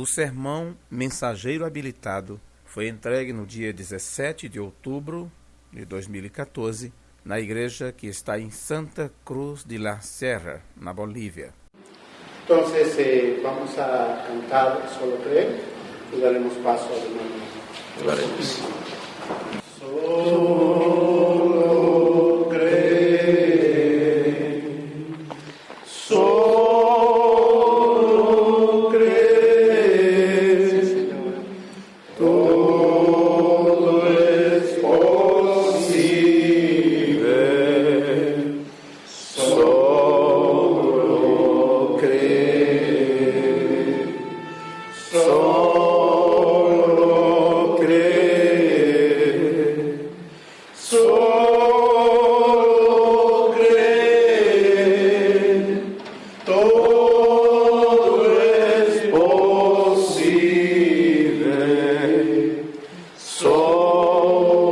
O sermão Mensageiro Habilitado foi entregue no dia 17 de outubro de 2014 na igreja que está em Santa Cruz de la Sierra, na Bolívia. Entonces vamos a cantar Solo Creer y daremos paso al hermano. Solo creer, solo creer, Señor, todo es posible, solo creer, solo creer, solo creer, todo es posible, solo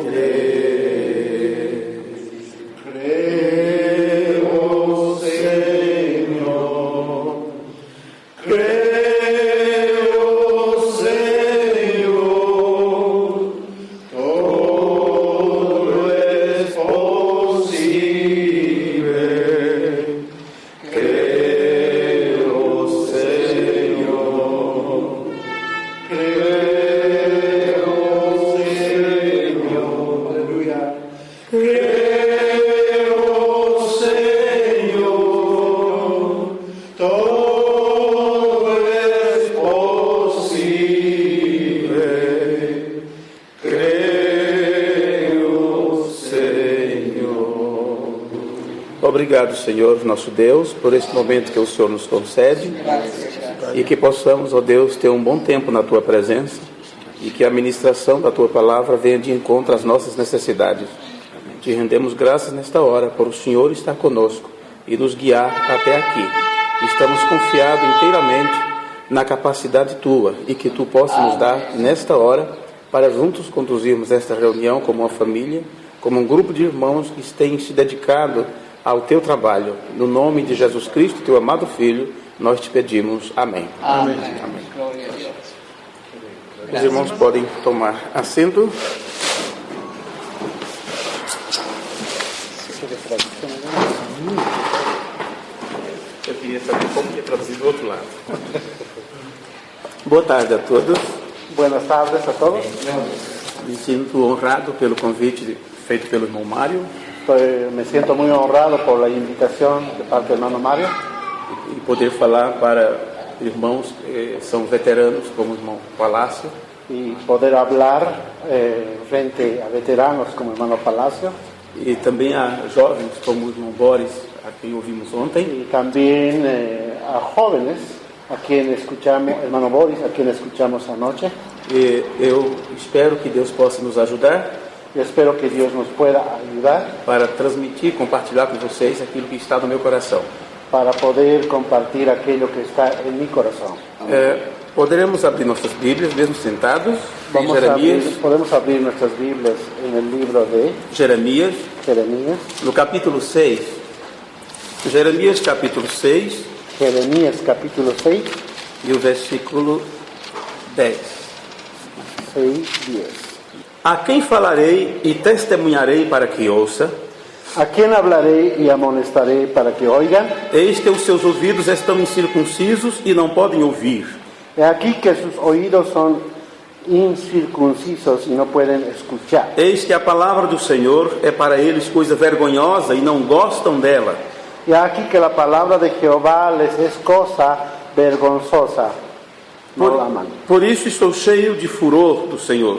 creer. Creo, Señor, creo, Señor, todo es posible. Creo, Señor, creo, Señor, aleluya. Creo, Señor, todo es posible. Creo, Señor. Obrigado, Senhor, nosso Deus, por esse momento que o Senhor nos concede e que possamos, ó Deus, ter um bom tempo na Tua presença e que a ministração da Tua palavra venha de encontro às nossas necessidades. Te rendemos graças nesta hora por o Senhor estar conosco e nos guiar até aqui. Estamos confiados inteiramente na capacidade Tua e que Tu possa nos dar nesta hora para juntos conduzirmos esta reunião como uma família, como um grupo de irmãos que têm se dedicado ao Teu trabalho. No nome de Jesus Cristo, Teu amado Filho, nós te pedimos. Amém. Amém. Amém. Os irmãos podem tomar assento. Eu queria saber como que é traduzido do outro lado. Boa tarde a todos. Buenas tardes a todos. Me sinto honrado pelo convite feito pelo irmão Mário Me siento muy honrado por la invitación de parte del hermano Mario e poder falar para irmãos que são veteranos, como o irmão Palácio, y poder hablar frente a veteranos como el hermano Palacio e também a jovens, como o irmão Boris, a quem ouvimos ontem, y también a jóvenes a quien escuchamos, hermano Boris, a quien escuchamos anoche. e eu espero que Deus possa nos ajudar Yo espero que Dios nos pueda ayudar para transmitir, compartilhar com vocês aquilo que está no meu coração. para poder compartir aquello que está en mi corazón. Poderemos abrir nossas Bíblias, mesmo sentados, em Podemos abrir nuestras Biblias en el libro de Jeremias, Jeremías, no capítulo 6. Jeremias capítulo 6 Jeremías capítulo 6, e o versículo 10. 6, 10. A quem falarei e testemunharei para que ouça? ¿A quién hablaré y amonestaré para que oigan? Eis que os seus ouvidos estão incircuncisos e não podem ouvir. He aquí que sus oídos son incircuncisos y no pueden escuchar. Eis que a palavra do Senhor é para eles coisa vergonhosa e não gostam dela. Y aquí que la palabra de Jehová les es cosa vergonzosa. No la aman. Por isso estou cheio de furor do Senhor.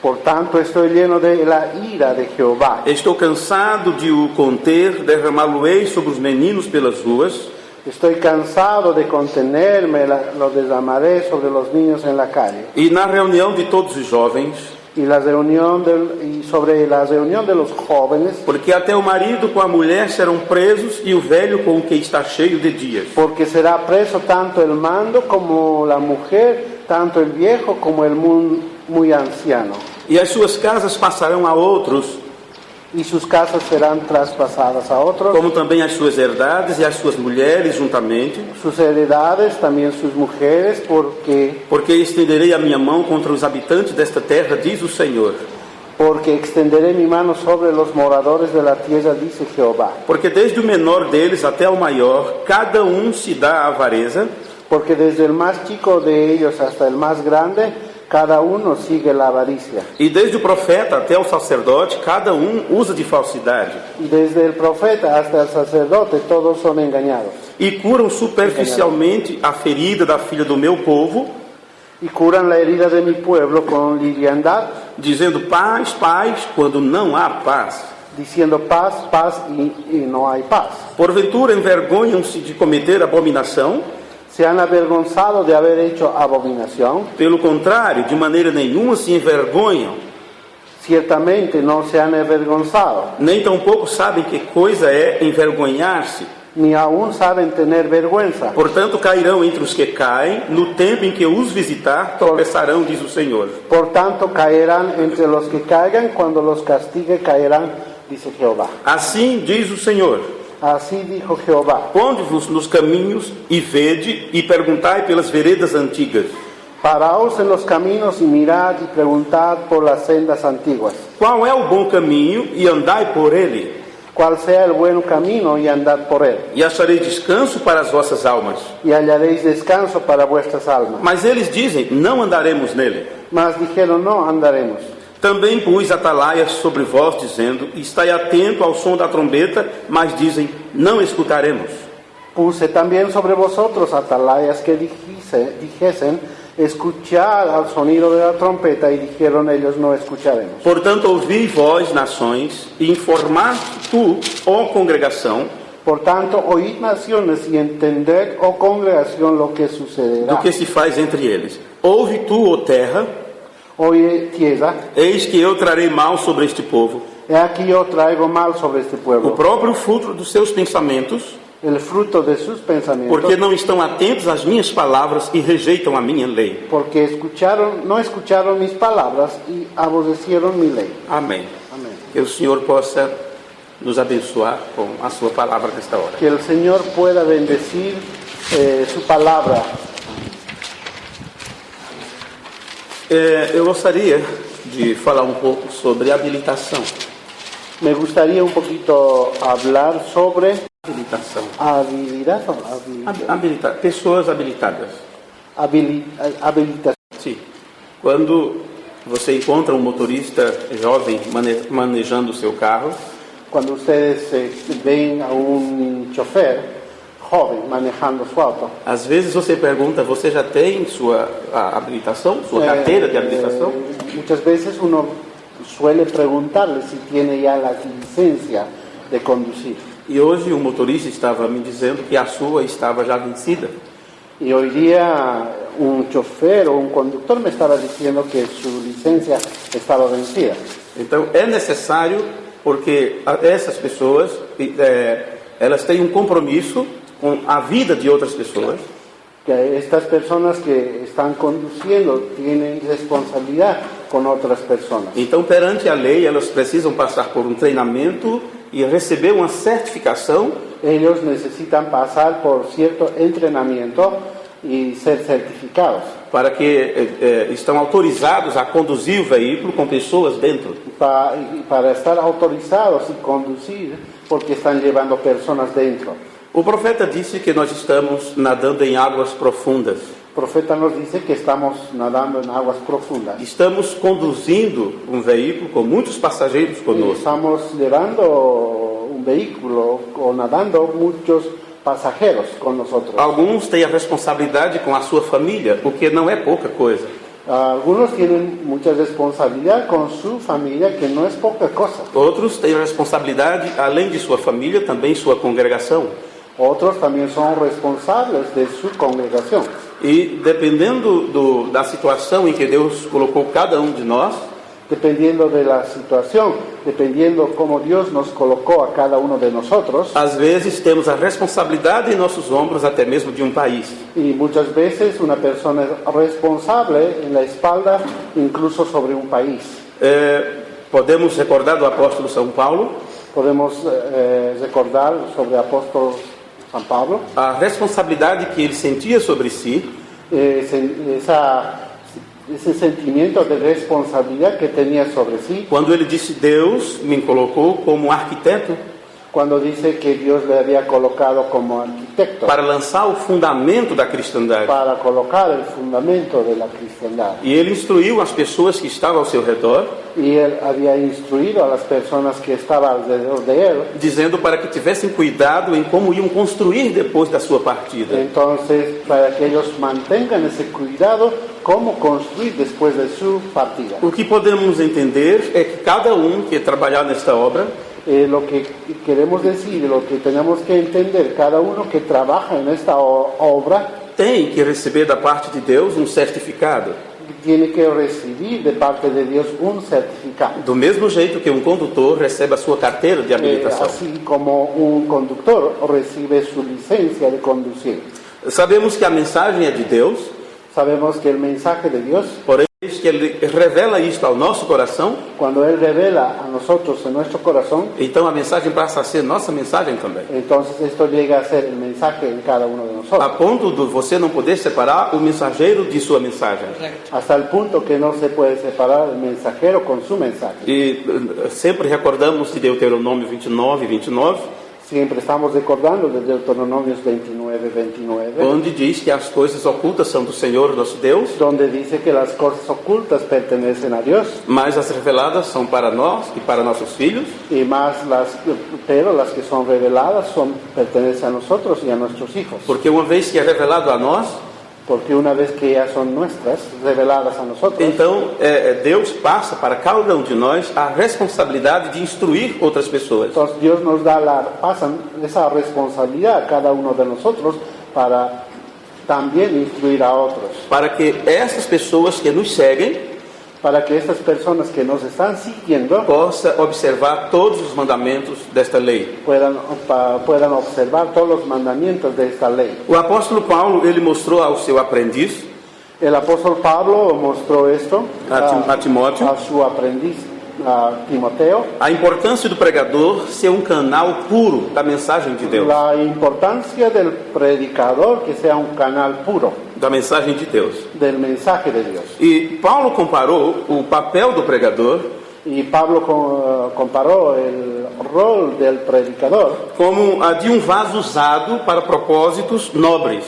Por tanto estoy lleno de la ira de Jehová. Estou cansado de o conter, derramá-lo-ei sobre os meninos pelas ruas. Estoy cansado de contenerme, lo derramaré sobre los niños en la calle. E na reunião de todos os jovens, Y sobre la reunión de los jóvenes, porque até o marido com a mulher serão presos e o velho com o que está cheio de dias. porque será preso tanto el mando como la mujer, tanto el viejo como el muy anciano. E as suas casas passarão a outros, y sus casas serán traspasadas a otros, como também as suas herdades e as suas mulheres juntamente, sus heredades, también sus mujeres, porque estenderei a minha mão contra os habitantes desta terra, diz o Senhor. porque extenderé mi mano sobre los moradores de la tierra, dice Jehová. Porque desde o menor deles até o maior, cada um se dá à avareza, Porque desde el más chico de ellos hasta el más grande, cada uno sigue la avaricia. e desde o profeta até o sacerdote, cada um usa de falsidade, Y desde el profeta hasta el sacerdote, todos son engañados. e curam superficialmente a ferida da filha do meu povo, Y curan la herida de mi pueblo con liviandad, dizendo paz, paz, quando não há paz. diciendo paz, paz, y no hay paz. Porventura envergonham-se de cometer abominação? Se han avergonzado de haber hecho abominación, Pelo contrário, de maneira nenhuma se envergonham, ciertamente no se han avergonzado, nem tampouco sabem que coisa é envergonhar-se. ni aún saben tener vergüenza. Portanto, cairão entre os que caem, no tempo em que eu os visitar, tropeçarão, diz o Senhor. Por tanto, caerán entre los que caigan, cuando los castigue caerán, dice Jehová. Assim diz o Senhor: Así dijo Jehová. ponde-vos nos caminhos e vede, e perguntai pelas veredas antigas. Paraos en los caminos y mirad y preguntad por las sendas antiguas, Qual é o bom caminho, e andai por ele, cuál sea el buen camino y andad por él, e acharei descanso para as vossas almas. y hallaréis descanso para vuestras almas. Mas eles dizem: não andaremos nele. Mas dijeron, no andaremos. Também pus atalaias sobre vós, dizendo: estai atento ao som da trombeta, mas dizem: não escutaremos. Puse también sobre vosotros atalayas que dijesen, escuchad al sonido de la trompeta, y dijeron ellos, no escucharemos. Portanto, ouvi vós, nações, e informar tu, ó congregação, Por tanto, oíd naciones y entended, oh congregación, lo que sucederá. do que se faz entre eles. Ouve tu, ó terra, Oye tierra, eis que eu trarei mal sobre este povo, he aquí yo traigo mal sobre este o pueblo, próprio fruto dos seus pensamentos, el fruto de sus pensamientos, porque não estão atentos às minhas palavras e rejeitam a minha lei. porque no escucharon mis palabras y aborrecieron mi ley. Amém. Amén. Que o Senhor possa nos abençoar com a sua palavra nesta hora. Que el Señor pueda bendecir su palabra. Eu gostaria de falar um pouco sobre habilitação. Me gustaría un poquito hablar sobre Habilitação. habilidad, Pessoas habilitadas. habilitación. Sim. Quando você encontra um motorista jovem manejando o seu carro, Cuando ustedes ven a un chofer joven manejando su auto, às vezes você pergunta: você já tem sua habilitação, sua carteira de habilitação? muchas veces uno suele preguntarle si tiene ya la licencia de conducir. E hoje o motorista estava me dizendo que a sua estava já vencida. Y hoy día un chofer o un conductor me estaba diciendo que su licencia estaba vencida. Então é necessário, porque essas pessoas elas têm um compromisso com a vida de outras pessoas. Que estas personas que están conduciendo tienen responsabilidad con otras personas. Então, perante a lei, elas precisam passar por um treinamento e receber uma certificação Ellos necesitan pasar por cierto entrenamiento y ser certificados para que estão autorizados a conduzir o veículo com pessoas dentro. para estar autorizados y conducir porque están llevando personas dentro. O profeta disse que nós estamos nadando em águas profundas. El profeta nos dice que estamos nadando en aguas profundas. Estamos conduzindo um veículo com muitos passageiros conosco. Estamos llevando un vehículo o nadando muchos pasajeros con nosotros. Alguns têm a responsabilidade com a sua família, o que não é pouca coisa. Algunos tienen mucha responsabilidad con su familia, que no es poca cosa. Outros têm a responsabilidade, além de sua família, também sua congregação. Otros también son responsables de su congregación. E dependendo da situação em que Deus colocou cada um de nós, Dependiendo de la situación, dependiendo cómo Dios nos colocó a cada uno de nosotros, às vezes temos a responsabilidade em nossos ombros até mesmo de um país. y muchas veces una persona es responsable en la espalda, incluso sobre un país. podemos recordar do apóstolo São Paulo Podemos recordar sobre o apóstolo São Paulo, a responsabilidade que ele sentia sobre si esse sentimento de responsabilidade que tinha sobre si, quando ele disse: Deus me colocou como arquiteto quando disse que Deus lhe havia colocado como arquitecto para lançar o fundamento da cristandade. para colocar o fundamento da cristandade. E ele instruiu as pessoas que estavam ao seu redor, E ele havia instruído as pessoas que estavam ao redor de ele, dizendo para que tivessem cuidado em como iam construir depois da sua partida. então, para que eles mantenham esse cuidado, como construir depois de sua partida. O que podemos entender é que cada um que trabalhar nesta obra Lo que queremos decir, lo que tenemos que entender, cada uno que trabaja en esta obra tem que receber da parte de Deus um certificado. tiene que recibir de parte de Dios un certificado. Do mesmo jeito que um condutor recebe a sua carteira de habilitação. Así como un conductor recibe su licencia de conducir. Sabemos que a mensagem é de Deus, Sabemos que el mensaje de Dios, porém que Ele revela isto ao nosso coração, cuando Él revela a nosotros en nuestro corazón, então a mensagem passa a ser nossa mensagem também. entonces esto llega a ser el mensaje en cada uno de A nosotros. ponto de você não poder separar o mensageiro de sua mensagem. Hasta el punto que no se puede separar el mensajero con su mensaje. E sempre recordamos de Deuteronômio 29, Siempre estamos recordando de Deuteronomios 29, onde diz que as coisas ocultas são do Senhor nosso Deus, donde dice que las cosas ocultas pertenecen a Dios, mas as reveladas são para nós e para nossos filhos. pero las que son reveladas pertenecen a nosotros y a nuestros hijos. Porque uma vez que é revelado a nós, Porque una vez que ya son nuestras, reveladas a nosotros, então Deus passa para cada um de nós a responsabilidade de instruir outras pessoas. entonces Dios nos pasa esa responsabilidad a cada uno de nosotros para también instruir a otros. Para que essas pessoas que nos seguem Para que estas personas que nos están siguiendo possam observar todos os mandamentos desta lei. puedan observar todos los mandamientos de esta ley. O apóstolo Paulo, ele mostrou ao seu aprendiz, El apóstol Pablo mostró esto a Timóteo, a su aprendiz, a Timoteo, a importância do pregador ser um canal puro da mensagem de Deus. la importancia del predicador que sea un canal puro Da mensagem de Deus. del mensaje de Dios. E Paulo comparou o papel do pregador Y Pablo comparó el rol del predicador como a de um vaso usado para propósitos nobres.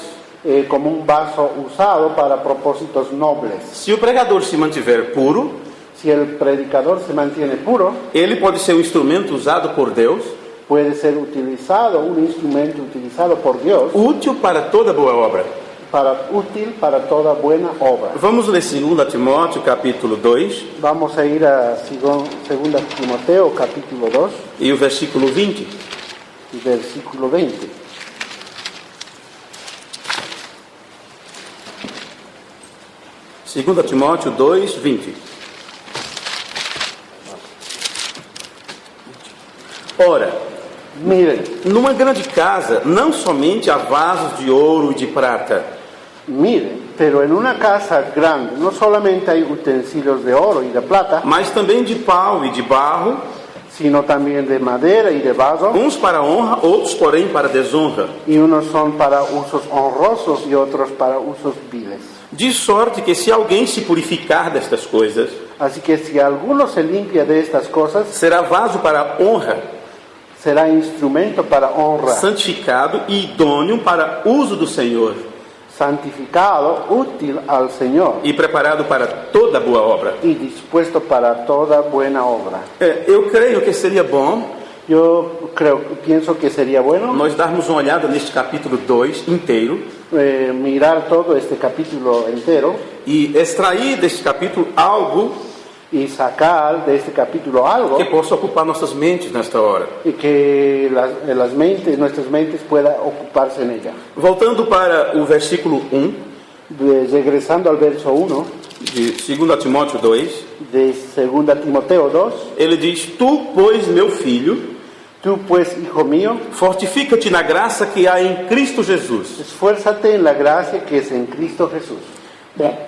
como un vaso usado para propósitos nobles. Se o pregador se mantiver puro, Si el predicador se mantiene puro, ele pode ser um instrumento usado por Deus, puede ser utilizado, un instrumento utilizado por Dios, útil para toda boa obra. útil para toda buena obra. Vamos ler 2 Timóteo, capítulo 2, Vamos a ir a 2 Timoteo, capítulo 2, e o versículo 20. versículo 20. Segunda Timóteo 2, 20. Ora, Miren, numa grande casa, não somente há vasos de ouro e de prata, pero en una casa grande no solamente hay utensilios de oro y de plata, mas também de pau e de barro, sino también de madera y de vaso, uns para honra, outros, porém, para desonra. y unos son para usos honrosos y otros para usos viles. De sorte que se alguém se purificar destas coisas, Así que si alguno se limpia de estas cosas, será vaso para honra, será instrumento para honra, santificado e idôneo para uso do Senhor, santificado, útil al Señor e preparado para toda boa obra. y dispuesto para toda buena obra. Eu creio que seria bom Pienso que sería bueno nós darmos uma olhada neste capítulo 2 inteiro mirar todo este capítulo entero e extrair deste capítulo algo y sacar de este capítulo algo que possa ocupar nossas mentes nesta hora. y que nuestras mentes puedan ocuparse en ella. Voltando para o versículo 1 Regresando al verso 1 de 2 Timóteo 2, de 2 Timoteo 2, ele diz: Tu, pois, meu filho, tú pues, hijo mío, fortifica-te na graça que há em Cristo Jesus. esfuérzate en la gracia que es en Cristo Jesús.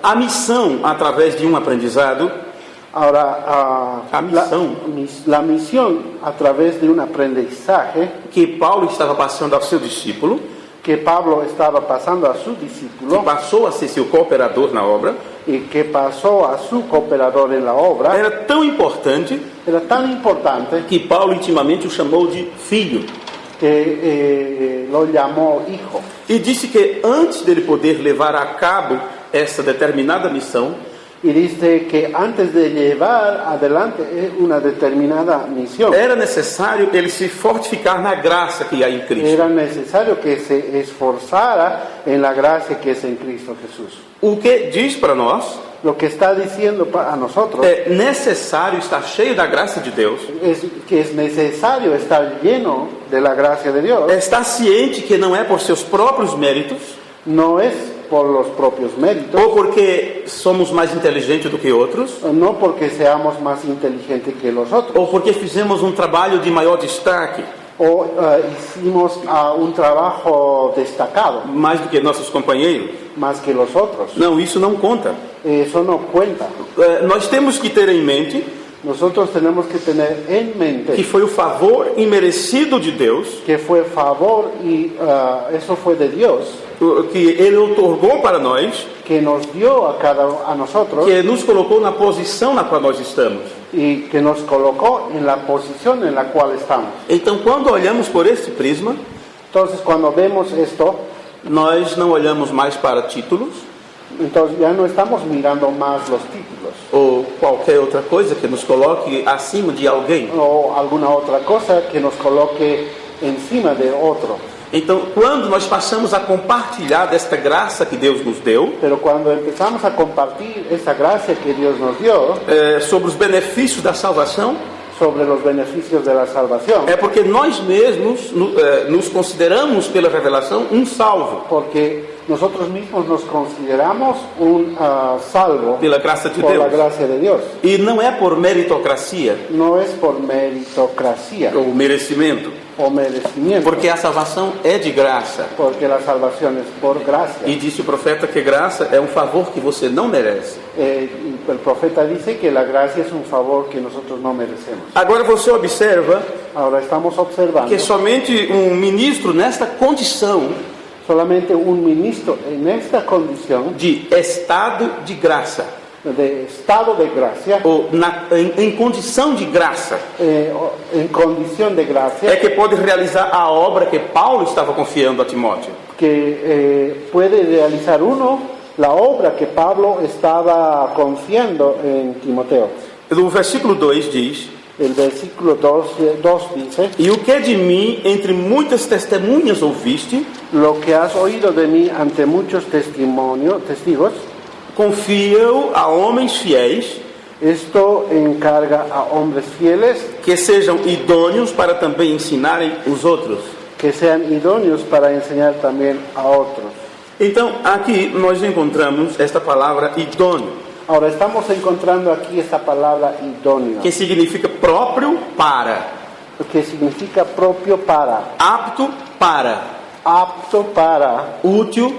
A missão, através de um aprendizado, Ahora, A misión. la misión a través de un aprendizaje que Paulo estava passando ao seu discípulo, que Pablo estaba pasando a su que discípulo passou a ser seu cooperador na obra, y que pasó a su cooperador en la obra, era tão importante era tan importante que Paulo intimamente o chamou de filho. que lo llamó hijo. E disse que antes dele poder levar a cabo essa determinada missão, Y dice que antes de llevar adelante una determinada misión, era necessário ele se fortificar na graça que há em Cristo. era necesario que se esforzara en la gracia que es en Cristo Jesús. O que diz para nós Lo que está diciendo a nosotros é necessário estar cheio da graça de Deus, es que es necesario estar lleno de la gracia de Dios. é estar ciente que não é por seus próprios méritos, No es por los propios méritos, ou porque somos mais inteligentes do que outros, no porque seamos más inteligentes que los otros, ou porque fizemos um trabalho de maior destaque, o hicimos un trabajo destacado mais do que nossos companheiros. más que los otros. Não, isso não conta. Eso no cuenta. Nós temos que ter em mente Nosotros tenemos que tener en que mente foi o favor imerecido de Deus, que fue favor y eso fue de Dios, que Ele outorgou para nós, que nos dio a nosotros que nos colocou na posição na qual nós estamos. y que nos colocó en la posición en la cual estamos. Então, quando olhamos por este prisma, Entonces, cuando vemos esto, nós não olhamos mais para títulos entonces ya no estamos mirando más los títulos ou qualquer outra coisa que nos coloque acima de alguém. o alguna otra cosa que nos coloque encima de otro. Então, quando nós passamos a compartilhar desta graça que Deus nos deu, Pero cuando empezamos a compartir esa gracia que Dios nos dio sobre os benefícios da salvação, sobre los beneficios de la salvación, é porque nós mesmos nos consideramos, pela revelação, um salvo porque nosotros mismos nos consideramos un salvo pela graça de por la Deus. gracia de Dios. E não é por meritocracia No es por meritocracia ou merecimento, o merecimiento, porque a salvação é de graça. porque la salvación es por gracia. E disse o profeta que graça é um favor que você não merece. El profeta dice que la gracia es un favor que nosotros no merecemos. Agora você observa Ahora estamos observando que somente um ministro nesta condição solamente un ministro en esta condición de estado de graça, de estado de gracia, ou em condição de graça, en condición de é gracia, que pode realizar a obra que Paulo estava confiando a Timóteo. que puede realizar uno la obra que Pablo estaba confiando en Timoteo. O versículo 2 diz: El versículo 2 dice: E o que de mim entre muitas testemunhas ouviste, lo que has oído de mí ante muchos testigos, confia-o a homens fiéis, esto encarga a hombres fieles que sejam idôneos para também ensinarem os outros. que sean idóneos para enseñar también a otros. Então, aqui nós encontramos esta palavra idôneo, Ahora estamos encontrando aquí esta palabra idóneo, que significa próprio para, que significa propio para, apto para, apto para, útil,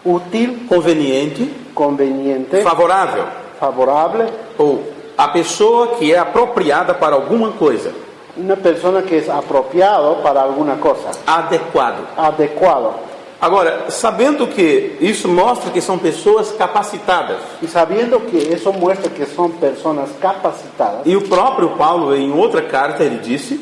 útil, conveniente, conveniente, favorável, favorable, ou a pessoa que é apropriada para alguma coisa, una persona que es apropiado para alguna cosa, adequado. adecuado. Agora, sabendo que isso mostra que são pessoas capacitadas, Y sabiendo que eso muestra que son personas capacitadas, e o próprio Paulo, em outra carta, ele disse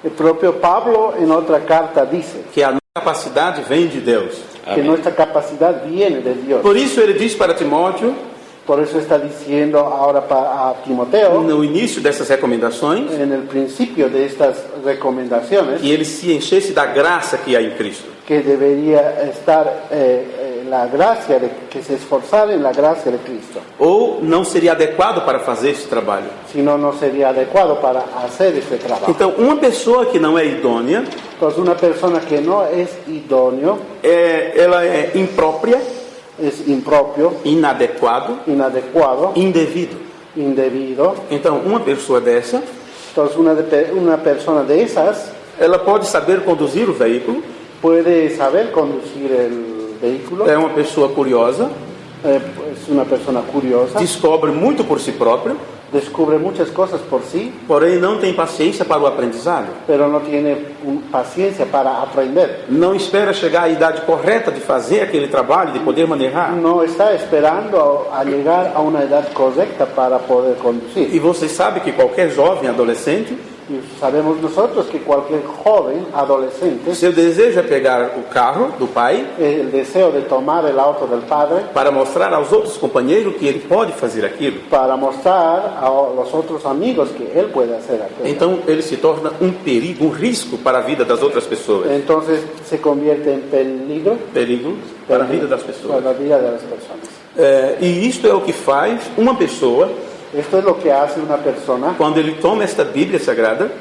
el propio Pablo en otra carta dice que a capacidade vem de Deus. que nuestra capacidad viene de Dios. Por isso ele diz para Timóteo, Por eso está diciendo ahora a Timoteo, no início dessas recomendações, en el principio de estas recomendaciones, que ele se enchesse da graça que há em Cristo. que debería estar la gracia, que se esforzara en la gracia de Cristo. Ou não seria adequado para fazer esse trabalho. Si no, no sería adecuado para hacer este trabajo. Então, uma pessoa que não é idônea, Entonces, una persona que no es idóneo, ela é imprópria, es impropio, inadequado, inadecuado, indevido. indebido. Então, uma pessoa dessa, Entonces, una persona de esas ela pode saber conduzir o veículo, puede saber conducir el vehículo, é uma pessoa curiosa, es una persona curiosa, descobre muito por si próprio, descubre muchas cosas por sí, porém não tem paciência para o aprendizado. pero no tiene paciencia para aprender. Não espera chegar à idade correta de fazer aquele trabalho, de poder manejar. No está esperando a llegar a una edad correcta para poder conducir. E você sabe que qualquer jovem, adolescente, Y sabemos nosotros que cualquier joven, adolescente, seu desejo é pegar o carro do pai el deseo de tomar el auto del padre para mostrar aos outros companheiros que ele pode fazer aquilo. para mostrar a los otros amigos que él puede hacer aquello. Então ele se torna um perigo, um risco para a vida das outras pessoas. Entonces se convierte en Perigo para a vida das pessoas. para la vida de las personas. E isto é o que faz uma pessoa Esto es lo que hace una persona quando ele toma esta Bíblia Sagrada,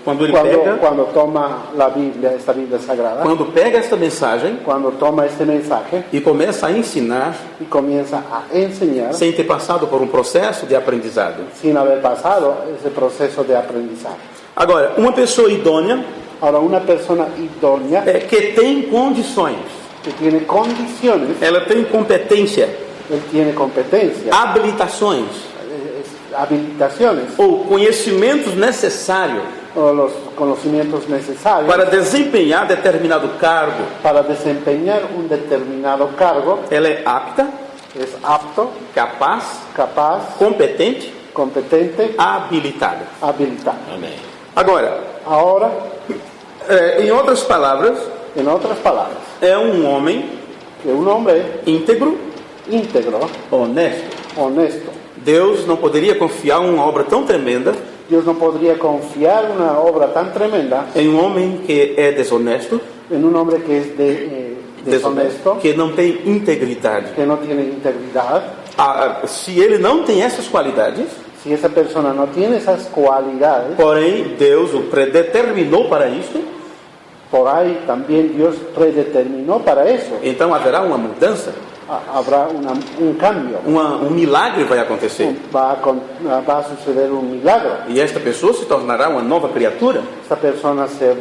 quando ele pega, cuando toma la Biblia, esta Biblia sagrada, quando pega esta mensagem cuando toma este mensaje e começa a ensinar y comienza a enseñar sem ter passado por um processo de aprendizado. sin haber pasado ese proceso de aprendizaje. Agora, uma pessoa idônea Ahora, una persona idónea que tem condições, que tiene condiciones, ela tem competência, él tiene competencia, habilitações habilitaciones ou conhecimentos necessários o los conocimientos necesarios para desempenhar determinado cargo. para desempeñar un determinado cargo, Ela é apta, es apto, capaz, capaz, competente, competente, habilitada. habilitado. Agora, Ahora, em outras palavras, en otras palabras, é um homem que un hombre íntegro, íntegro, honesto. honesto, Deus não poderia confiar uma obra tão tremenda Dios no podría confiar una obra tan tremenda em um homem que é desonesto, en un hombre que es deshonesto, que não tem integridade. que no tiene integridad. Se ele não tem essas qualidades, Si esa persona no tiene esas cualidades, porém Deus o predeterminou para isto, por ahí también Dios predeterminó para eso. então haverá uma mudança, Habrá un cambio, milagre vai acontecer. va a suceder un milagro. E esta pessoa se tornará uma nova criatura. Esta persona se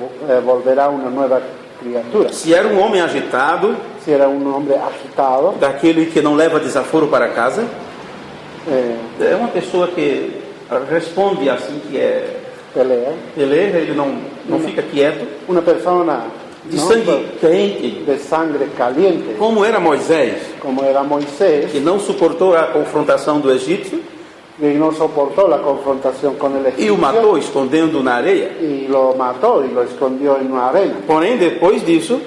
volverá una nueva criatura. Se era um homem agitado, Si era un hombre agitado, daquele que não leva desaforo para casa, é uma pessoa que responde assim que é pelea, ele não fica quieto, una persona de sangue quente, de sangre caliente, como era Moisés, como era Moisés, que não suportou a confrontação do egípcio que no soportó la confrontación con el e egipcio o matou escondendo na areia. y lo mató y lo escondió en una arena. Porém, depois disso,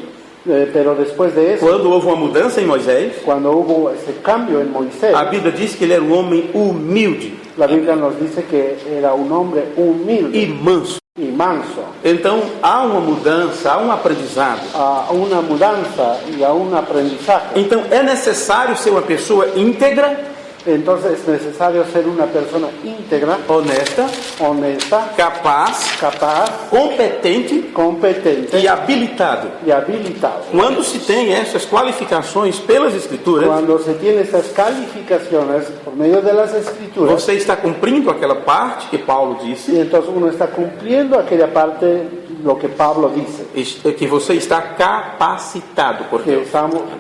Pero después de eso, quando houve uma mudança em Moisés, cuando hubo ese cambio en Moisés, a Bíblia diz que ele era um homem humilde la Biblia nos dice que era un hombre humilde e manso. y manso. Então, há uma mudança, há um aprendizado. A una mudanza y a un aprendizaje. Então, é necessário ser uma pessoa íntegra, Entonces es necesario ser una persona íntegra, honesta, honesta, capaz, capaz, competente competente e habilitado. y habilitado. Quando se tem essas qualificações pelas Escrituras, Cuando se tiene estas calificaciones por medio de las escrituras, você está cumprindo aquela parte que Paulo y disse, entonces uno está cumpliendo aquella parte, lo que Pablo dice, que você está capacitado por Deus.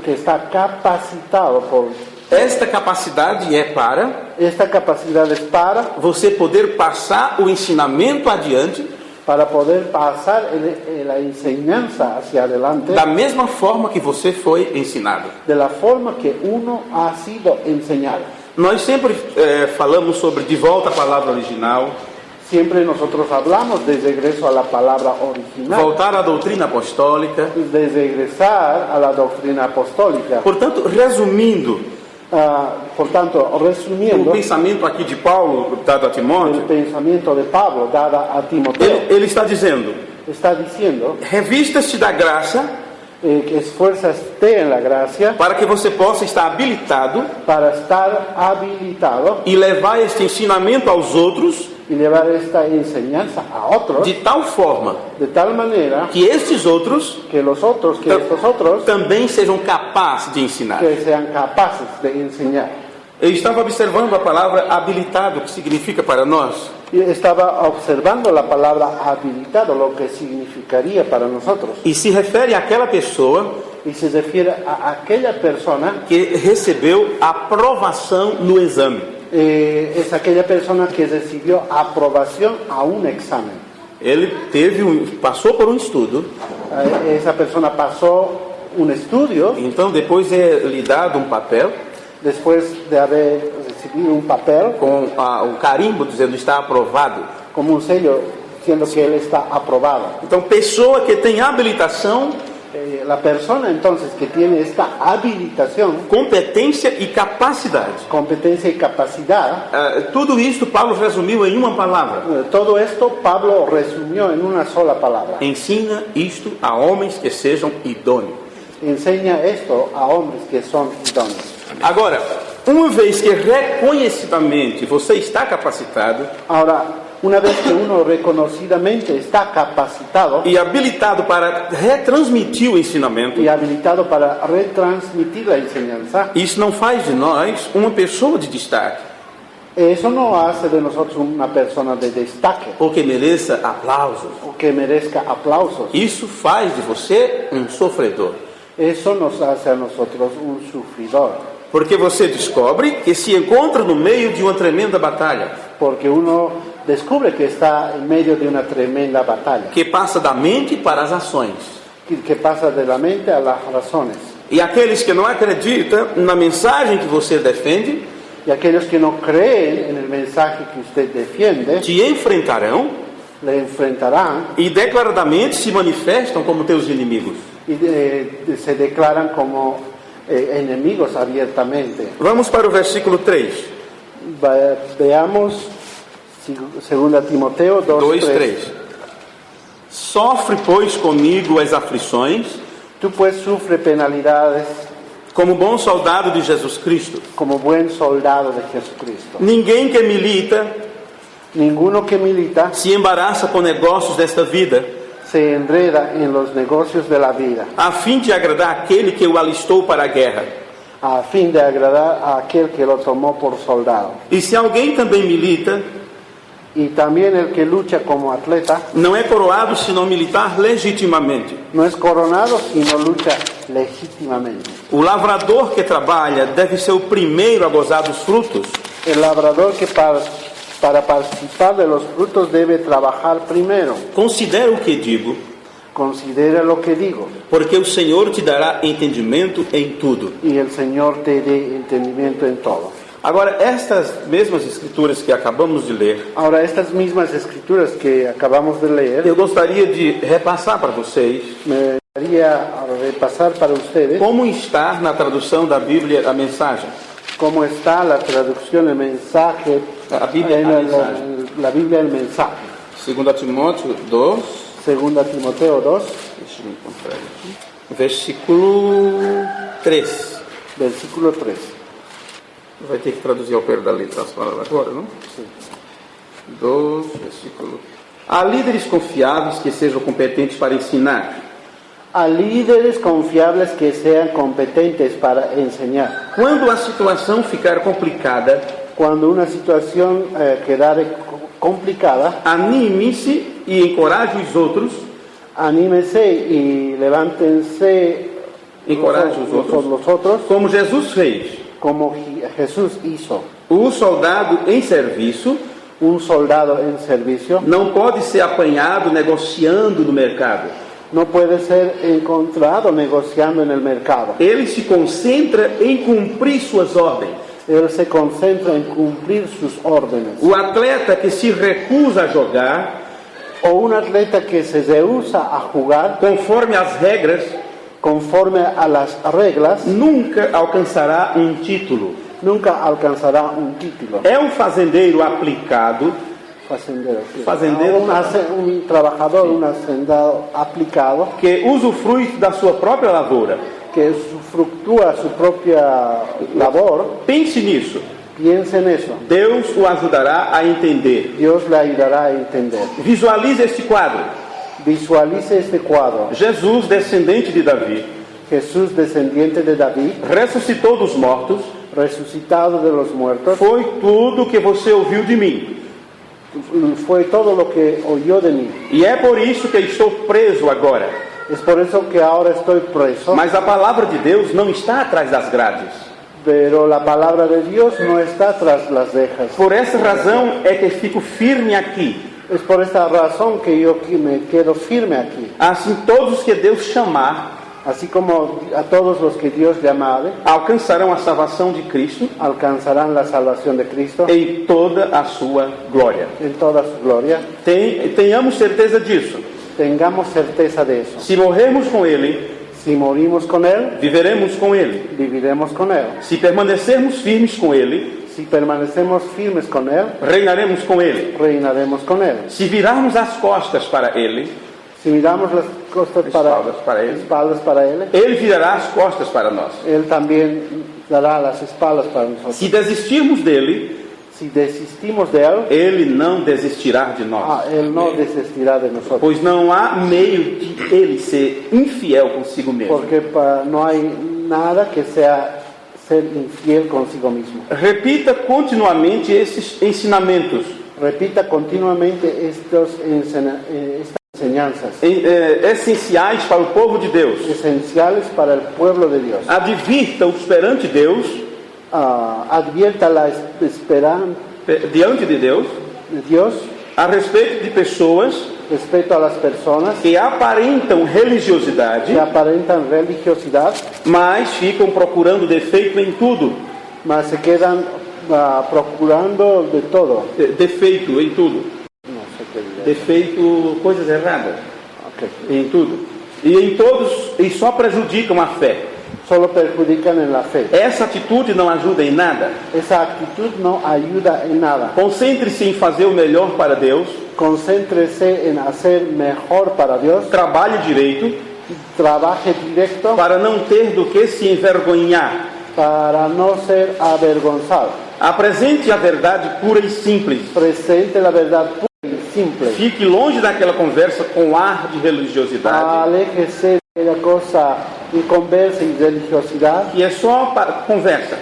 que está capacitado por... Esta capacidade é para Esta capacidad es você poder passar o ensinamento adiante para poder pasar la enseñanza hacia adelante da mesma forma que você foi ensinado. de la forma que uno ha sido enseñado. Nós sempre falamos sobre de volta à palavra original, Siempre nosotros hablamos de regreso a la palabra original, voltar à doutrina apostólica. de regresar a la doctrina apostólica. Portanto, resumindo, Por tanto, o resumiendo pensamento aqui de Paulo, dado a el Timóteo, pensamiento de Pablo dada a Timoteo, ele está dizendo: está diciendo revista-se da graça que esfuérzate en la gracia para que você possa estar habilitado para estar habilitado e levar este ensinamento aos outros y llevar esta enseñanza a otros de tal forma de tal manera que estes outros que estos otros também sejam capazes de ensinar. que sean capaces de enseñar. Eu estava observando a palavra habilitado, que significa para nós Y estaba observando la palabra habilitado, lo que significaría para nosotros. e se refere àquela pessoa Y se refiere a aquella persona que recebeu aprovação no exame. es aquella persona que recibió aprobación a un examen. Ele passou por um estudo, Esa persona pasó un estudio, então depois é lhe dado um papel después de haber recibido un papel com o carimbo dizendo está aprovado. como un sello diciendo que él está aprobado. Então, pessoa que tem habilitação, La persona entonces que tiene esta habilitación, competência e capacidade. competencia y capacidad, Tudo isso Paulo resumiu em uma palavra. todo esto Pablo resumió en una sola palabra. Ensina isto a homens que sejam idôneos. Enseña esto a hombres que son idóneos. Agora, uma vez que reconhecidamente você está capacitado Ahora, una vez que uno reconocidamente está capacitado e habilitado para retransmitir o ensinamento, y habilitado para retransmitir la enseñanza, isso não faz de nós uma pessoa de destaque, eso no hace de nosotros una persona de destaque ou que mereça aplausos. o que merezca aplausos. Isso faz de você um sofredor. Eso nos hace a nosotros un sufridor, Porque você descobre que se encontra no meio de uma tremenda batalha, porque uno descubre que está en medio de una tremenda batalla, que passa da mente para as ações. que pasa de la mente a las razones. E aqueles que não acreditam na mensagem que você defende, Y aquellos que no creen en el mensaje que usted defiende, te enfrentarão le enfrentarán e declaradamente se manifestam como teus inimigos. y se declaran como enemigos abiertamente. Vamos para o versículo 3. Veamos 2 Timoteo 2:3. Sofre, pois, comigo as aflições, Tú pues sufre penalidades como bom soldado de Jesus Cristo. como buen soldado de Jesucristo. Ninguém que milita Ninguno que milita se embaraça com negócios desta vida, se enreda en los negocios de la vida, a fim de agradar aquele que o alistou para a guerra. a fin de agradar a aquel que lo tomó por soldado. E se alguém também milita, Y también el que lucha como atleta não é coroado se não militar legitimamente. no es coronado, sino lucha legítimamente. O lavrador que trabalha deve ser o primeiro a gozar dos frutos. El labrador que para participar de los frutos debe trabajar primero. Considera o que digo, Considera lo que digo, porque o Senhor te dará entendimento em tudo. y el Señor te dé entendimiento en todo. Agora, estas mesmas escrituras que acabamos de ler, Ahora, estas mismas escrituras que acabamos de leer, eu gostaria de repassar para vocês me gustaría repasar para ustedes como está na tradução da Bíblia a mensagem. cómo está la traducción del mensaje, A Bíblia, en a mensagem. la Biblia del mensaje. 2 Timóteo 2, 2 Timoteo 2, deixa eu encontrar aqui, versículo 3. versículo 3. Vai ter que traduzir ao pé da letra as palavras agora, não? Sí. 2, versículo. Há líderes confiáveis que sejam competentes para ensinar. A líderes confiables que sean competentes para enseñar. Quando a situação ficar complicada, Cuando una situación quedare complicada, anime-se e encoraje os outros. anímense y levántense Encoraje os otros, como Jesus fez. como Jesús hizo. O soldado em serviço Un soldado en servicio não pode ser apanhado negociando no mercado. no puede ser encontrado negociando en el mercado. Ele se concentra em cumprir suas ordens. Él se concentra en cumplir sus órdenes. O atleta que se recusa a jogar O un atleta que se rehúsa a jugar conforme as regras conforme a las reglas nunca alcançará um título. nunca alcanzará un título. É um fazendeiro aplicado, Fazendeiro. Un trabajador, un hacendado aplicado que usufrui da sua própria lavoura. que fructúa su propia labor. Pense nisso. Piense en eso. Deus o ajudará a entender. Dios le ayudará a entender. Visualize este quadro. Visualice este cuadro. Jesus, descendente de Davi, Jesús, descendiente de David, ressuscitou dos mortos. resucitado de los muertos, Foi tudo que você ouviu de mim. fue todo lo que oyó de mí. E é por isso que estou preso agora. Es por eso que ahora estoy preso. Mas a palavra de Deus não está atrás das grades. Pero la palabra de Dios no está tras las rejas. Por essa razão é que fico firme aqui. Es por esta razón que yo me quedo firme aquí. Assim, todos que Deus chamar, Así como a todos los que Dios llamare, alcançarão a salvação de Cristo alcanzarán la salvación de Cristo em toda a sua glória. en toda su gloria. Tenhamos certeza disso. Tengamos certeza de eso. Se morrermos com Ele, Si morimos con Él, viveremos com Ele. viviremos con Él. Se permanecermos firmes com Ele, Si permanecemos firmes con Él, reinaremos com Ele. reinaremos con Él. Se virarmos as costas para Ele, Si miramos las costas Espaldas para Él. espaldas para Él, Ele virará as costas para nós. Él también dará las espaldas para nosotros. Se desistirmos dele, Si desistimos de Él, Ele não desistirá de nós. Él no desistirá de nosotros. Pois não há meio de Ele ser infiel consigo mesmo. Porque no hay nada que sea ser infiel consigo mismo. Repita continuamente esses ensinamentos, Repita continuamente estas enseñanzas essenciais para o povo de Deus. esenciales para el pueblo de Dios. Advirta-os perante Deus, Advierta la esperanza diante de Deus, de Dios a respeito de pessoas respecto a las personas que aparentam religiosidade, que aparentan religiosidad, mas ficam procurando defeito em tudo. mas se quedan procurando de todo. Defeito em tudo. No sé qué diré. Defeito, coisas erradas Ok. em tudo. E em todos, e só prejudicam a fé. Solo perjudican en la fe. Essa atitude não ajuda em nada. Esa actitud no ayuda en nada. Concentre-se em fazer o melhor para Deus, Concéntrese en hacer mejor para Dios, trabalhe direito, trabaje directo para não ter do que se envergonhar. para no ser avergonzado. Apresente a verdade pura e simples. Presente la verdad pura y simple. Fique longe daquela conversa com ar de religiosidade, Aléjese de aquella cosa y conversa y religiosidad que é só conversa,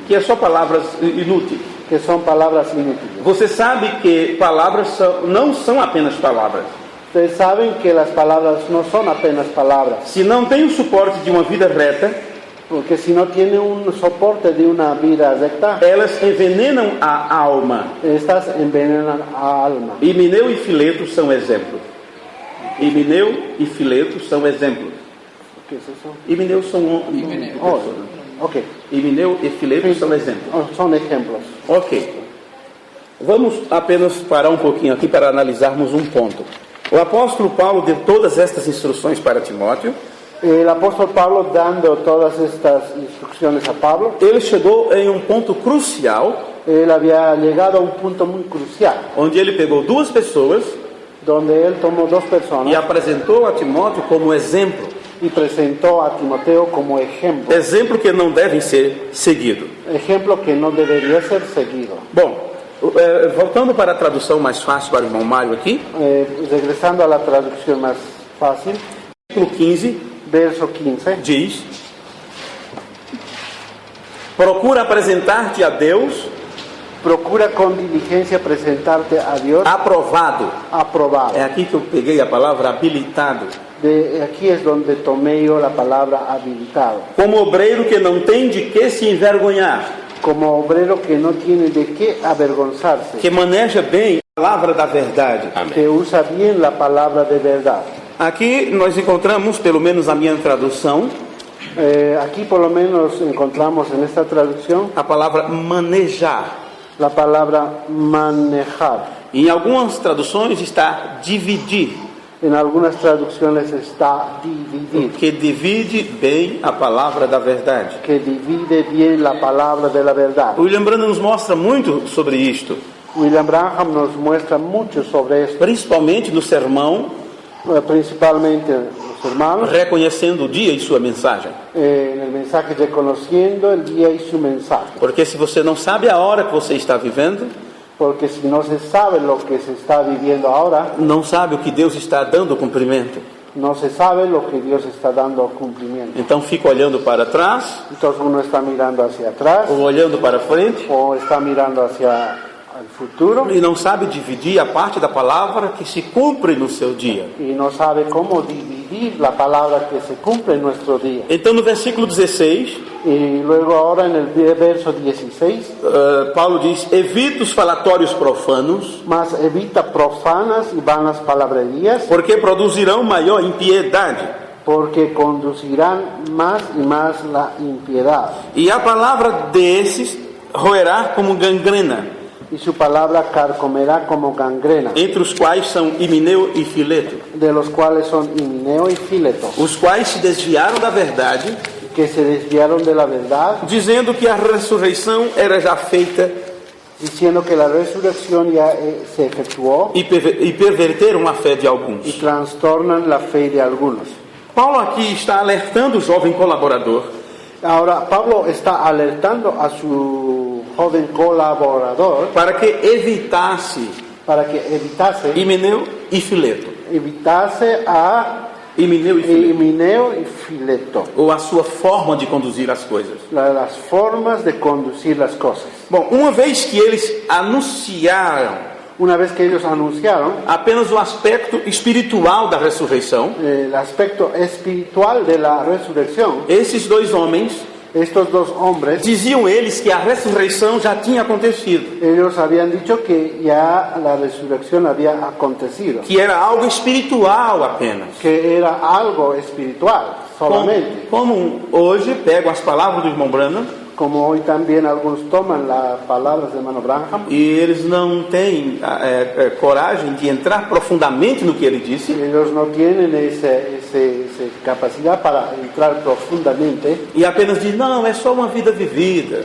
que é só palavras inúteis. que son palabras inútiles. Você sabe que palavras não são apenas palavras. Ustedes saben que las palabras no son apenas palabras, Se não tem o suporte de uma vida reta, porque si no tiene un soporte de una vida recta, elas envenenam a alma. estas envenenan a alma. Himeneu e Fileto são exemplos. Himeneu e Fileto são exemplos. ¿Qué es eso? Himeneu são Oh, ok. Himeneu e Fileto são exemplos. Oh, son ejemplos. Ok. Vamos apenas parar um pouquinho aqui para analisarmos um ponto. O apóstolo Paulo deu todas estas instruções para Timóteo. El apóstol Pablo, dando todas estas instrucciones a Pablo, Ele chegou em um ponto crucial, él había llegado a un punto muy crucial, onde ele pegou duas pessoas donde él tomó dos e personas apresentou a Timóteo como exemplo. y presentó a Timoteo como ejemplo, Exemplo que não devem ser seguido. ejemplo que no debería ser seguido. Bom, voltando para a tradução mais fácil para o irmão Mário aqui, Regresando a la traducción más fácil, versículo 15 verso 15, diz: procura apresentar-te a Deus procura con diligencia presentarte a Dios aprovado. aprobado. É aqui que eu peguei a palavra habilitado. Aquí es donde tomé yo la palabra habilitado, Como obreiro que não tem de que se envergonhar, como obrero que no tiene de qué avergonzarse, que maneja bem a palavra da verdade. que usa bien la palabra de verdad. Aqui nós encontramos, pelo menos a minha tradução, Aquí por lo menos encontramos en esta traducción a palavra manejar. la palabra manejar. Em algumas traduções está dividir, En algunas traducciones está dividir, que divide bem a palavra da verdade. que divide bien la palabra de la verdad. William Branham nos mostra muito sobre isto, William Branham nos muestra mucho sobre esto, principalmente no sermão, principalmente los hermanos, reconhecendo o dia e sua mensagem. en el mensaje reconociendo el día y su mensaje. Porque se você não sabe a hora que você está vivendo, Porque si no se sabe lo que se está viviendo ahora, não sabe o que Deus está dando cumprimento. no se sabe lo que Dios está dando cumplimiento. Então fica olhando para trás Entonces uno está mirando hacia atrás ou olhando para frente o está mirando hacia el futuro e não sabe dividir a parte da palavra que se cumpre no seu dia. y no sabe cómo dividir la palabra que se cumple en nuestro día. Então no versículo 16, Y luego ahora en el verso 16, Paulo diz: evita os falatórios profanos, mas evita profanas y vanas palabrerías, porque produzirão maior impiedade. porque conducirán más y más la impiedad. E a palavra desses roerá como gangrena, Y su palabra carcomerá como gangrena, entre os quais são Himeneu e Fileto, de los cuales son Himeneo y Fileto, os quais se desviaram da verdade, que se desviaron de la verdad, dizendo que a ressurreição era já feita, diciendo que la resurrección ya se efectuó, e perverteram a fé de alguns. y trastornan la fe de algunos. Paulo aqui está alertando o jovem colaborador Ahora Pablo está alertando a su joven colaborador para que evitasse para que evitase Himeneu e Fileto. a Himeneu e Fileto. Himeneo y Fileto, Ou a sua forma de conduzir as coisas. las formas de conducir las cosas. Bom, uma vez que eles anunciaram Una vez que ellos anunciaron apenas o aspecto espiritual da ressurreição, el aspecto espiritual de la resurrección, esses dois homens estos dos hombres, diziam eles que a ressurreição já tinha acontecido, ellos habían dicho que ya la resurrección había acontecido, que era algo espiritual apenas. que era algo espiritual solamente. Como hoje pego as palavras do irmão Branham Como hoy también algunos toman las palabras de hermano Branham, e eles não têm coragem de entrar profundamente no que ele disse, ellos no tienen esa capacidad para entrar profundamente. e apenas dizem: não, é só uma vida vivida,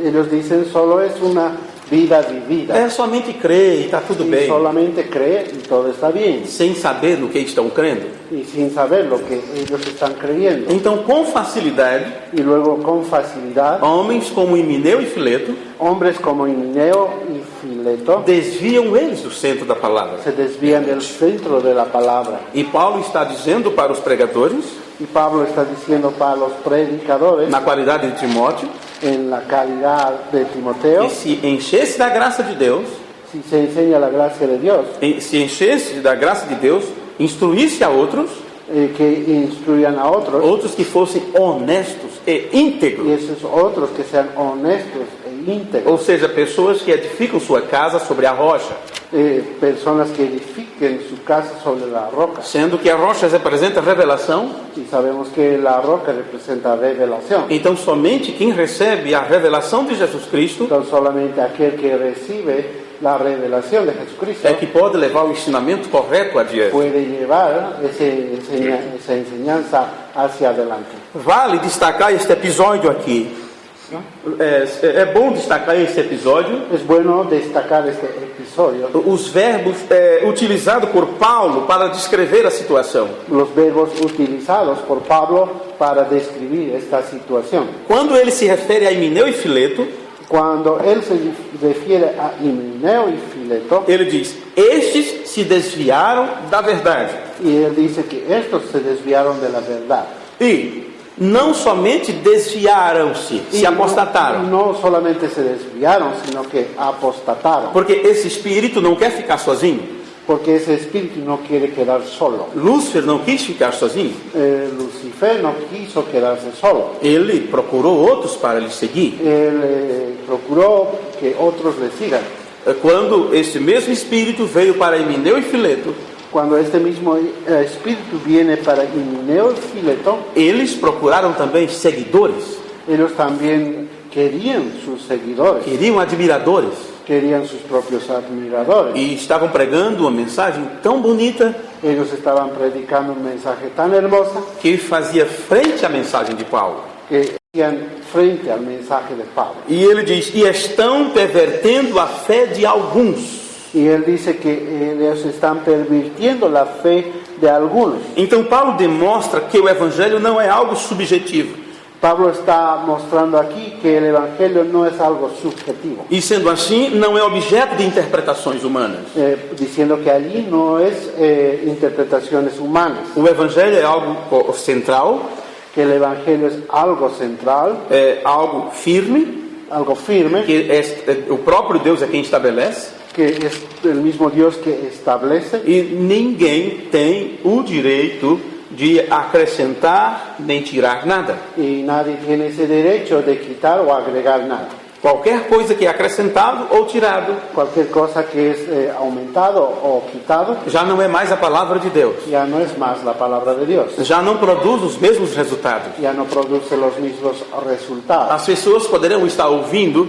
Ellos dicen solo es una vida vivida, é somente crer e está tudo y bem, solamente cree y todo está bien, sem saber no que estão crendo. y sin saber lo que ellos están creyendo. Então, com facilidade, Y luego con facilidad, homens como Himeneu e Fileto hombres como Himeneo y Fileto desviam eles do centro da palavra. se desvían del centro de la palabra. E Paulo está dizendo para os pregadores, Y Pablo está diciendo para los predicadores, na qualidade de Timóteo, en la calidad de Timoteo, que se enchesse da graça de Deus, si se enseña la gracia de Dios, se enchesse da graça de Deus, instruísse a outros, que instruyan a otros, outros que fossem honestos e y íntegros, esos otros que sean honestos e íntegros, ou seja, pessoas que edificam sua casa sobre a rocha, personas que edifiquen su casa sobre la roca. sendo que a rocha representa revelação. Y sabemos que la roca representa revelación. Então, somente quem recebe a revelação de Jesus Cristo Entonces solamente aquel que recibe la revelación de Jesucristo é que pode levar o ensinamento correto adiante. puede llevar esa enseñanza hacia adelante. Vale destacar este episódio aqui. É bom destacar esse episódio. Es bueno destacar este episodio, Os verbos utilizados por Paulo para descrever a situação. los verbos utilizados por Pablo para describir esta situación. Quando ele se refere a Himeneu e Fileto, Cuando él se refiere a Himeneo y Fileto, ele diz: estes se desviaram da verdade. y él dice que estos se desviaron de la verdad. E não somente desviaram-se, se apostataram. No solamente se desviaron, sino que apostataron. Porque esse espírito não quer ficar sozinho. Porque ese espíritu no quiere quedar solo. Lúcifer não quis ficar sozinho. Lucifer no quiso quedarse solo. Ele procurou outros para lhe seguir. Él procuró que otros le sigan. Quando este mesmo espírito veio para Himeneu e Fileto, Cuando este mismo espíritu viene para Himeneo y Fileto, eles procuraram também seguidores, ellos también querían sus seguidores, queriam admiradores, querían sus propios admiradores. e estavam pregando uma mensagem tão bonita Ellos estaban predicando un mensaje tan hermoso que fazia frente à mensagem de Paulo. que hacían frente al mensaje de Pablo. E ele diz: e estão pervertendo a fé de alguns. Y él dice que ellos están pervirtiendo la fe de algunos. Então Paulo demonstra que o evangelho não é algo subjetivo. Pablo está mostrando aquí que el evangelio no es algo subjetivo, E sendo assim, não é objeto de interpretações humanas. diciendo que allí no es interpretaciones humanas, O evangelho é algo central, que el evangelio es algo central, é algo firme, algo firme, que o próprio Deus é quem estabelece, que es el mismo Dios que establece, e ninguém tem o direito de acrescentar nem tirar nada. Y nadie tiene ese derecho de quitar o agregar nada. Qualquer coisa que é acrescentado ou tirado Cualquier cosa que es aumentado o quitado já não é mais a palavra de Deus. ya no es más la palabra de Dios. Já não produz os mesmos resultados. Ya no produce los mismos resultados. As pessoas poderão estar ouvindo,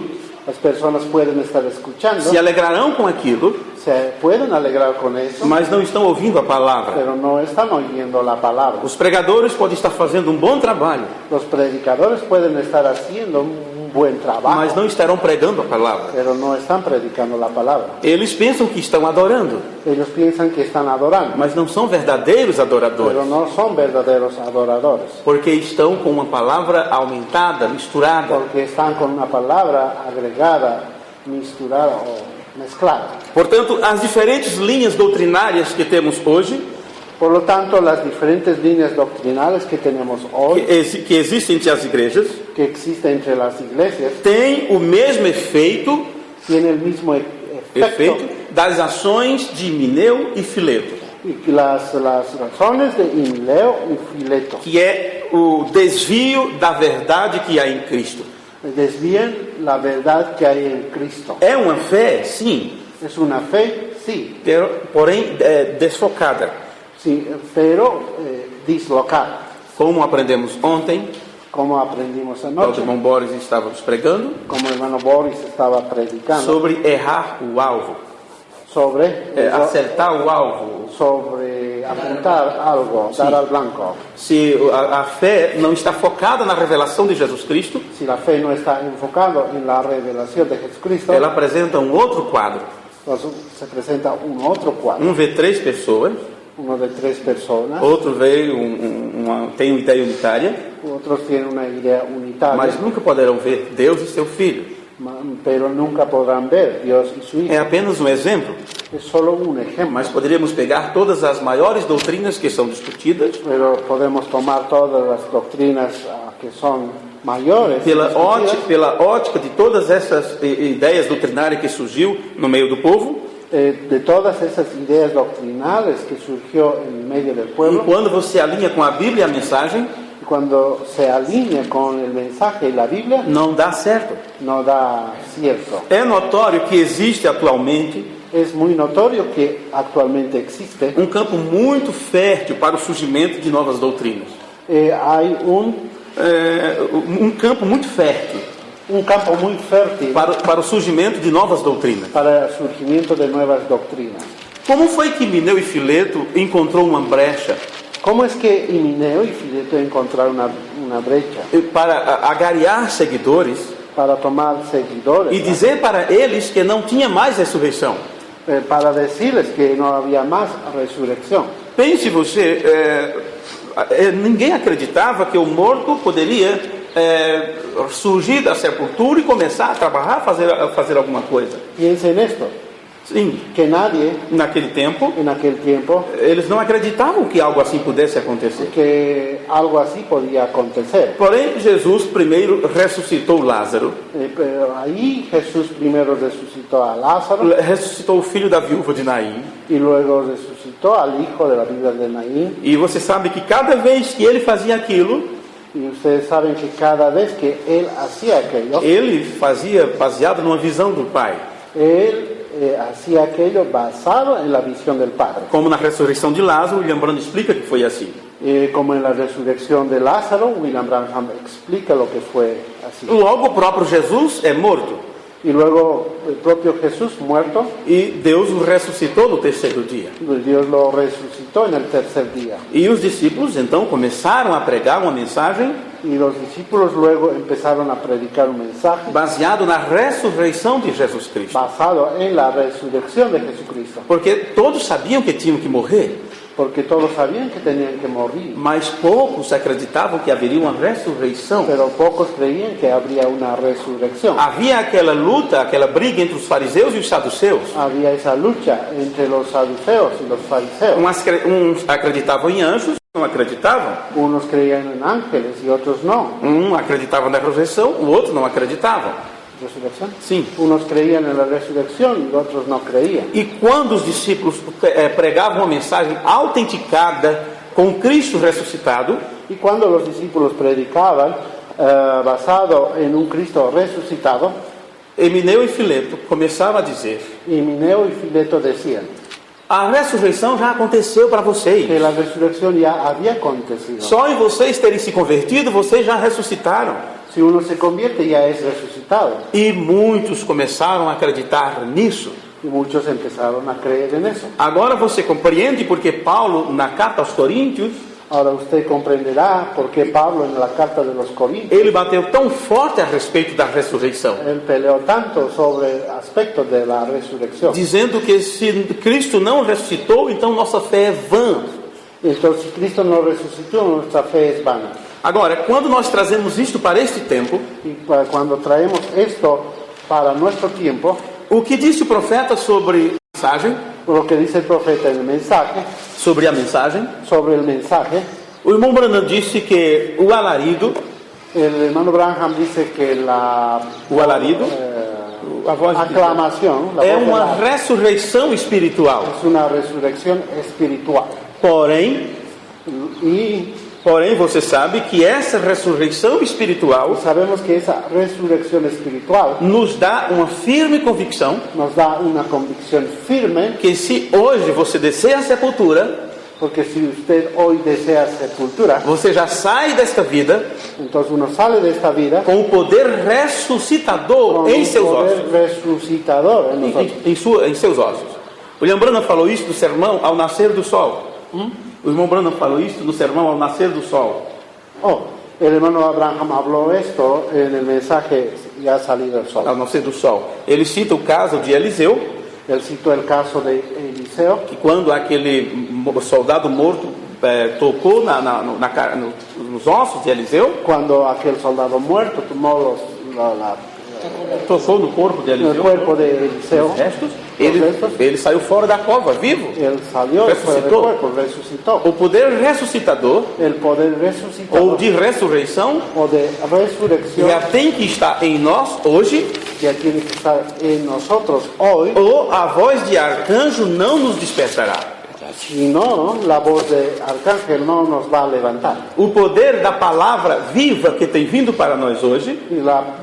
Las personas pueden estar escuchando, se alegrarão com aquilo, se pueden alegrar con eso, mas não estão ouvindo a palavra. pero no están oyendo la palabra. Os pregadores podem estar fazendo um bom trabalho, Los predicadores pueden estar haciendo un buen trabajo, mas não estarão pregando a palavra. pero no están predicando la palabra. Eles pensam que estão adorando, Ellos piensan que están adorando, mas não são verdadeiros pero adoradores, no son verdaderos adoradores, porque estão com uma palavra aumentada, misturada. porque están con una palabra agregada, misturada o mezclada. Portanto, as diferentes linhas doutrinárias que temos hoje, Por lo tanto, las diferentes líneas doctrinales que tenemos hoy, que existem entre as igrejas, que existen entre las iglesias, têm o mesmo efeito tienen el mismo efecto das ações de Himeneu e Fileto, y las razones de Himeneo y Fileto. que é o desvio da verdade que há em Cristo. Desvían la verdad que hay en Cristo. É uma fé, sim, Es una fe, sí, porém desfocada. sí, pero dislocada. Como aprendemos ontem, Como aprendimos o anoche, irmão Boris estávamos pregando, como el hermano Boris estaba predicando sobre errar o alvo, sobre acertar o alvo. sobre apuntar algo, dar al blanco. Se a fé não está focada na revelação de Jesus Cristo, Si la fe no está enfocado en la revelación de Jesucristo, ela apresenta um outro quadro. entonces se presenta un otro cuadro, Um vê 3 pessoas, uno de 3 personas, outro vê tem uma ideia unitária, otros tienen una idea unitaria, mas nunca poderão ver Deus e seu Filho. pero nunca podrán ver Dios y su Hijo. É apenas um exemplo, Es solo un ejemplo, mas poderíamos pegar todas as maiores doutrinas que são discutidas pero podemos tomar todas las doctrinas que son mayores pela ótica de todas essas ideias doutrinárias que surgiu no meio do povo. de todas esas ideas doctrinales que surgió en medio del E pueblo, quando você alinha com a Bíblia e a mensagem, y cuando se alinea con el mensaje y la Biblia, não dá certo. no da cierto. É notório que existe atualmente Es muy notorio que actualmente existe um campo muito fértil para o surgimento de novas doutrinas. hay Um campo muito fértil un campo muy fértil para o surgimento de novas doutrinas. para el surgimiento de nuevas doctrinas. Como foi que Himeneu e Fileto encontrou uma brecha ¿Cómo es que Himeneo y Fileto encontraron una brecha para agariar seguidores para tomar seguidores, e dizer para eles que não tinha mais ressurreição? para decirles que no había más resurrección? Pense você, ninguém acreditava que o morto poderia surgir da sepultura e começar a trabalhar, fazer alguma coisa. Piense en esto, Sim, que nadie naquele tempo, en aquel tiempo eles não acreditavam que algo assim pudesse acontecer. que algo así podía acontecer. Porém, Jesus primeiro ressuscitou Lázaro, Pero ahí Jesús primero resucitó a Lázaro ressuscitou o filho da viúva de Naim. y luego resucitó al hijo de la viuda de Naín. E você sabe que cada vez que ele fazia aquilo, Y ustedes saben que cada vez que él hacía aquello, ele fazia baseado numa visão do Pai. él hacía aquello basado en la visión del Padre. Como na ressurreição de Lázaro, William Branham explica que foi assim. Como en la resurrección de Lázaro, William Branham explica lo que fue así. Logo, o próprio Jesus é morto. Y luego el propio Jesús muerto, E Deus o ressuscitou no terceiro dia. Dios lo resucitó en el tercer día. E os discípulos então começaram a pregar uma mensagem Y los discípulos luego empezaron a predicar un mensaje baseado na ressurreição de Jesus Cristo. basado en la resurrección de Jesucristo. Porque todos sabiam que tinham que morrer, Porque todos sabían que tenían que morir, mas poucos acreditavam que haveria uma ressurreição. pero pocos creían que habría una resurrección. Havia aquela luta, aquela briga entre os fariseus e os saduceus. Había esa lucha entre los saduceos y los fariseos. Uns acreditavam em anjos, não acreditavam. Unos creían en ángeles y otros no. Um acreditava na ressurreição, o outro não acreditava. ¿Resurrección? Sim. Unos creían en la resurrección y otros no creían. E quando os discípulos pregavam uma mensagem autenticada com Cristo ressuscitado, Y cuando los discípulos predicaban basado en un Cristo resucitado, Emineu e Fileto começavam a dizer: y Mineo y Fileto decían a ressurreição já aconteceu para vocês. que la resurrección ya había acontecido. Só em vocês terem se convertido, vocês já ressuscitaram. Si uno se convierte ya es resucitado. E muitos começaram a acreditar nisso. Y muchos empezaron a creer en eso. Agora você compreende porque Paulo, na carta aos Coríntios, Ahora usted comprenderá por qué Pablo en la carta de los Corintios ele bateu tão forte a respeito da ressurreição, él peleó tanto sobre aspectos de la resurrección. dizendo que se Cristo não ressuscitou, então nossa fé é vã. Entonces, si Cristo no resucitó, nuestra fe es vana. Agora, quando nós trazemos isto para este tempo, Y cuando traemos esto para nuestro tiempo, o que disse o profeta sobre a mensagem, lo que dice el profeta en el mensaje, sobre a mensagem, sobre el mensaje, o irmão Branham disse que o alarido, el hermano Branham dice que la o alarido, a voz de aclamación la é voz de uma la- ressurreição espiritual. es una resurrección espiritual. Porém, Y você sabe que essa ressurreição espiritual sabemos que esa resurrección espiritual nos dá uma firme convicção nos da una convicción firme, que se hoje você descer à sepultura, porque si usted hoy desea sepultura, você já sai desta vida entonces uno sale de esta vida com o poder ressuscitador con em un seus poder ossos. resucitador en nosotros. Em seus ossos. O William Branham falou isso no sermão ao nascer do sol. O irmão Branham falou isso no sermão ao nascer do sol. Oh, el hermano Abraham habló esto en el mensaje ya ha salido el sol. Ao nascer do sol. Ele cita o caso de Eliseu, Él citó el caso de Eliseo, que quando aquele soldado morto tocou nos ossos de Eliseu, cuando aquel soldado muerto tomó tocou no corpo de el Eliseu, cuerpo de Eliseo, os restos, los restos, ele saiu fora da cova, vivo. él salió fuera del Resucitó. cuerpo, resucitó. O poder ressuscitador, El poder ou resucitador de ressurreição, o de resurrección já tem que estar em nós hoje, ya tiene que estar en nosotros hoy. ou a voz de arcanjo não nos despertará. Si no, la voz de arcángel no nos va a levantar. O poder da palavra viva que tem vindo para nós hoje, Y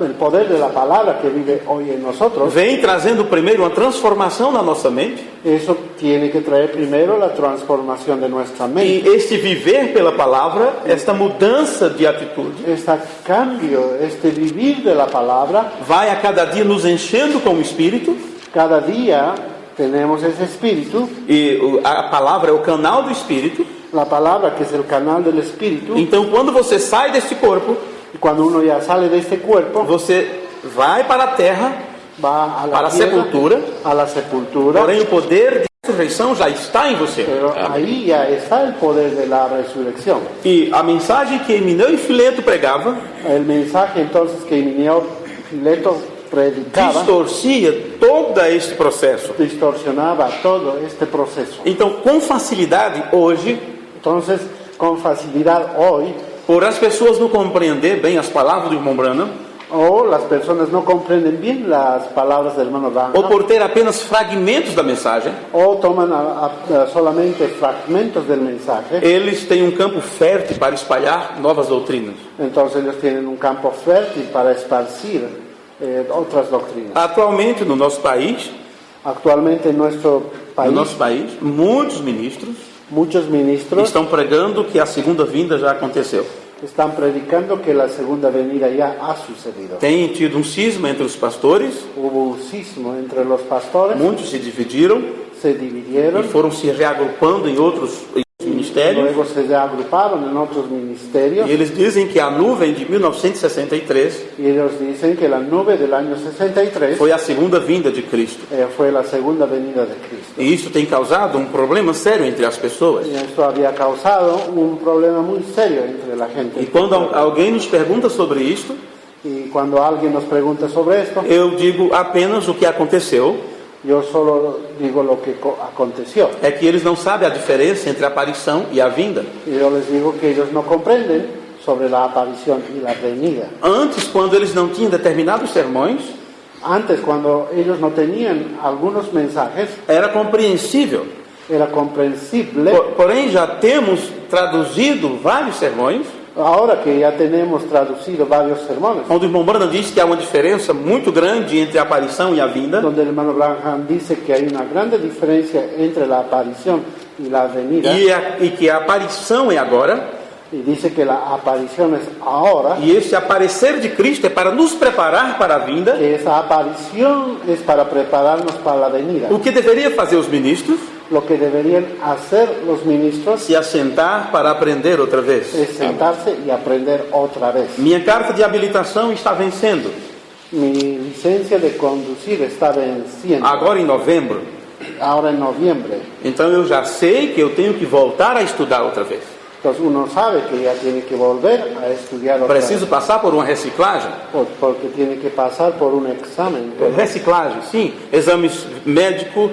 el poder de la palabra que vive hoy en nosotros, vem trazendo primeiro uma transformação na nossa mente, eso tiene que traer primero la transformación de nuestra e mente. este viver pela palavra, esta mudança de atitude, Este cambio, este vivir de la palabra, vai a cada dia nos enchendo com o Espírito, cada día tenemos ese espíritu, e a palavra é o canal do Espírito. la palabra que es el canal del espíritu, Então, quando você sai deste corpo, y cuando uno ya sale de este cuerpo, você vai para a terra, va a la para a tierra, sepultura, a la sepultura, porém o poder de ressurreição já está em você. pero ahí ya está el poder de la resurrección. E a mensagem que Emineu e Fileto pregava El mensaje entonces que Mineo Fileto predicaba distorcia todo este processo. distorsionaba todo este proceso. Então, com facilidade, hoje, Entonces, con facilidad hoy, por as pessoas não compreender bem as palavras do irmão Branham, o las personas no comprenden bien las palabras del hermano ou Branham, por ter apenas fragmentos da mensagem, o toman solamente fragmentos del mensaje, eles têm um campo fértil para espalhar novas doutrinas. entonces ellos tienen un campo fértil para esparcir otras doctrinas. Atualmente, no nosso país, Actualmente en nuestro país, muitos ministros muchos ministros estão pregando que a segunda vinda já aconteceu. están predicando que la segunda venida ya ha sucedido. Tem tido um cisma entre os pastores, Hubo un cismo entre los pastores, muitos se dividiram se e dividieron, foram se reagrupando em outros ministérios. luego se reagruparon en otros ministerios E eles dizem que a nuvem de 1963 y ellos dicen que la nube del año 63 foi a segunda vinda de Cristo. fue la segunda venida de Cristo. E isso tem causado um problema sério entre as pessoas. Y esto había causado un problema muy serio entre la gente. E quando alguém nos pergunta sobre isto, Y cuando alguien nos pregunta sobre esto, eu digo apenas o que aconteceu, yo solo digo lo que aconteció. é que eles não sabem a diferença entre a aparição e a vinda. Y yo les digo que ellos no comprenden sobre la aparición y la venida. Antes, quando eles não tinham determinados sermões, Antes, cuando ellos no tenían algunos mensajes, era compreensível. era comprensible. Porém, já temos traduzido vários sermões, Ahora que ya tenemos traducido varios sermones, onde o irmão Branham diz que há uma diferença muito grande entre a aparição e a vinda, donde el hermano Branham dice que hay una grande diferencia entre la aparición y la venida, e que a aparição é agora, y dice que la aparición es ahora, e esse aparecer de Cristo é para nos preparar para a vinda. que esa aparición es para prepararnos para la venida. O que deveria fazer os ministros? Lo que deberían hacer los ministros Se assentar para aprender outra vez. es sentarse y aprender otra vez. Minha carta de habilitação está vencendo. Mi licencia de conducir está venciendo Agora em novembro. ahora en noviembre. Então eu já sei que eu tenho que voltar a estudar outra vez. Entonces uno sabe que ya tiene que volver a estudiar otra Preciso passar por uma reciclagem. vez, porque tiene que pasar por un examen. Reciclagem, sim. Exames médico,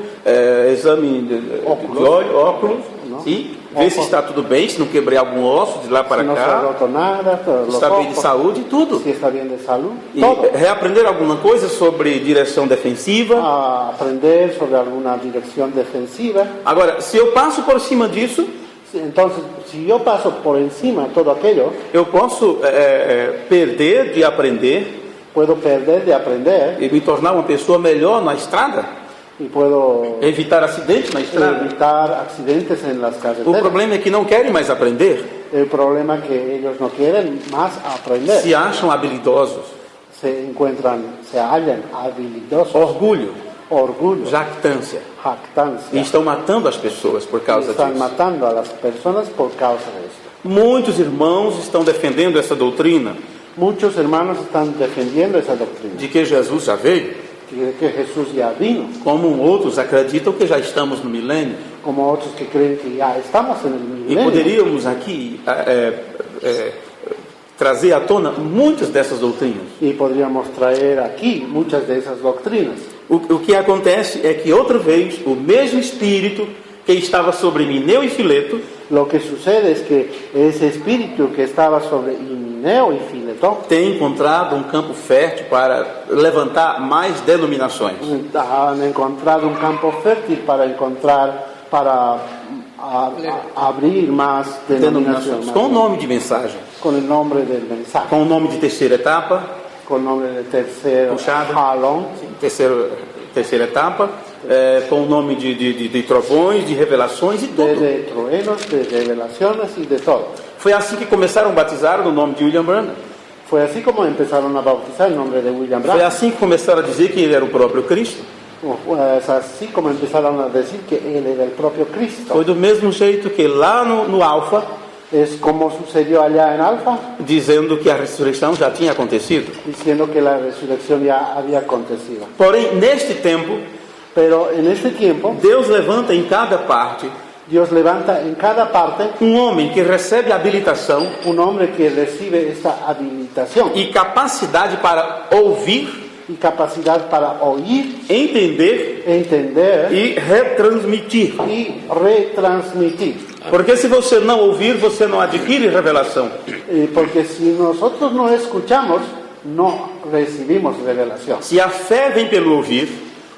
exame de olho, óculos, sim. Ver se está tudo bem, se não quebrei algum osso de lá para Si no se ha cá. roto nada, los Está bem de ojos, saúde, tudo. si está bien de salud, E todo. reaprender alguma coisa sobre direção defensiva. A aprender sobre alguna dirección defensiva. Agora, se eu passo por cima disso, Entonces, si yo paso por encima de todo aquello, eu posso perder de aprender puedo perder de aprender e me tornar uma pessoa melhor na estrada, y puedo evitar acidentes na estrada. evitar accidentes en las O carreteras. problema é que não querem mais aprender, El problema es que ellos no quieren más aprender. se acham habilidosos. Se hallan habilidosos, Orgulho, orgullo, jactância, e jactancia. estão matando as pessoas por causa Están disso. matando a las personas por causa de esto. Muitos irmãos estão defendendo essa doutrina Muchos hermanos están defendiendo esa doctrina, de que Jesus já veio, que Jesús ya vino, como outros acreditam que já estamos no milênio. como otros que creen que ya estamos en el E milenio. poderíamos aqui trazer à tona muitas dessas doutrinas. Y podríamos traer aquí muchas de esas doctrinas. O que acontece é que outra vez o mesmo Espírito que estava sobre Mineu e Fileto Lo que sucede es que ese espíritu que estaba sobre Himeneo y Filetón tem encontrado um campo fértil para levantar mais denominações. han encontrado un campo fértil para abrir más denominaciones, Com o nome de mensagem, con el nombre del mensaje, com o nome de terceira etapa, con el nombre del tercer Puxada. jalón, terceira etapa, com o nome de trovões, de revelações e tudo. de truenos, de revelaciones y de todo. Foi assim que começaram a batizar no nome de William Branham. Fue así como empezaron a bautizar el nombre de William Foi Branham. assim que começaram a dizer que ele era o próprio Cristo. Es así como empezaron a decir que él era el propio Cristo. Foi do mesmo jeito que lá no Alfa, Es como sucedió allá en Alfa, dizendo que a ressurreição já tinha acontecido. diciendo que la resurrección ya había acontecido. Porém, neste tempo, Pero en este tiempo, Deus levanta em cada parte Dios levanta en cada parte um homem que recebe habilitação un hombre que recibe esta habilitación e capacidade para ouvir, y capacidad para oír, entender entender e retransmitir. y retransmitir. Porque se você não ouvir, você não adquire revelação. Porque si nosotros no escuchamos, no recibimos revelación. Se a fé vem pelo ouvir,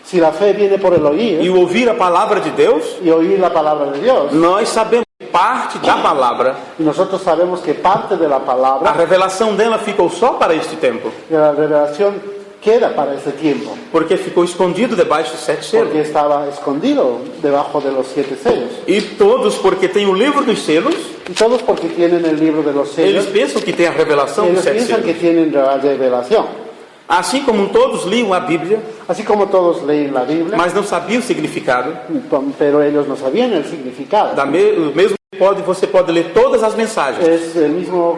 Si la fe viene por el e oír o ouvir a palavra de Deus, y oír la palabra de Dios, nós sabemos parte da palavra. y nosotros sabemos que parte de la A palabra, revelação dela ficou só para este tempo, la revelación queda para ese tiempo, porque ficou escondido debaixo de 7 selos. porque estaba escondido debajo de los 7 sellos. E todos, porque tem o livro dos selos, Y todos porque tienen el libro de los eles sellos, pensam que tem a revelação dos ellos 7 piensan que selos. tienen la revelación. Assim como todos liam a Bíblia, Así como todos leen la Biblia, mas não sabiam o significado, pero ellos no sabían el significado. o mesmo você pode ler todas as mensagens Es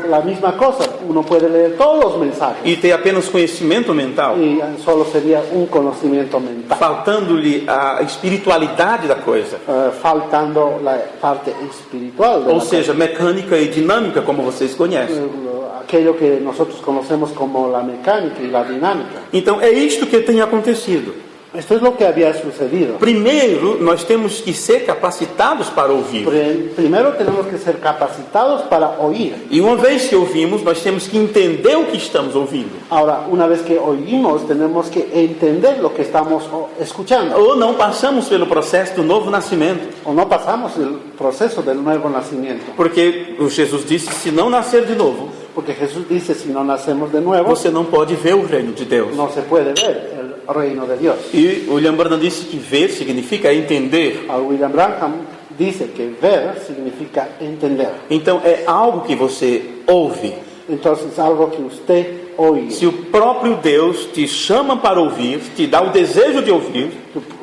la misma cosa. Uno puede leer todos los mensajes e ter apenas conhecimento mental, y solo sería un conocimiento mental, faltando-lhe a espiritualidade da coisa, faltando la parte espiritual de ou la seja, mecânica e dinâmica, como vocês conhecem. aquello que nosotros conocemos como la mecánica y la dinámica. Então é isto que tem acontecido. Esto es lo que había sucedido. Primeiro, nós temos que ser capacitados para ouvir. Primero tenemos que ser capacitados para oír. E uma vez que ouvimos, nós temos que entender o que estamos ouvindo. Ahora, una vez que oímos, tenemos que entender lo que estamos escuchando. Ou não passamos pelo processo do novo nascimento. O no pasamos el proceso del nuevo nacimiento. Porque Jesus disse, se não nascer de novo, Porque Jesús dice, si no nacemos de nuevo, você não pode ver o reino de Deus. no se puede ver el reino de Dios. E William Branham disse que ver significa entender. William Branham dice que ver significa entender. Então é algo que você ouve. Entonces, algo que usted oye. Se o próprio Deus te chama para ouvir, te dá o desejo de ouvir,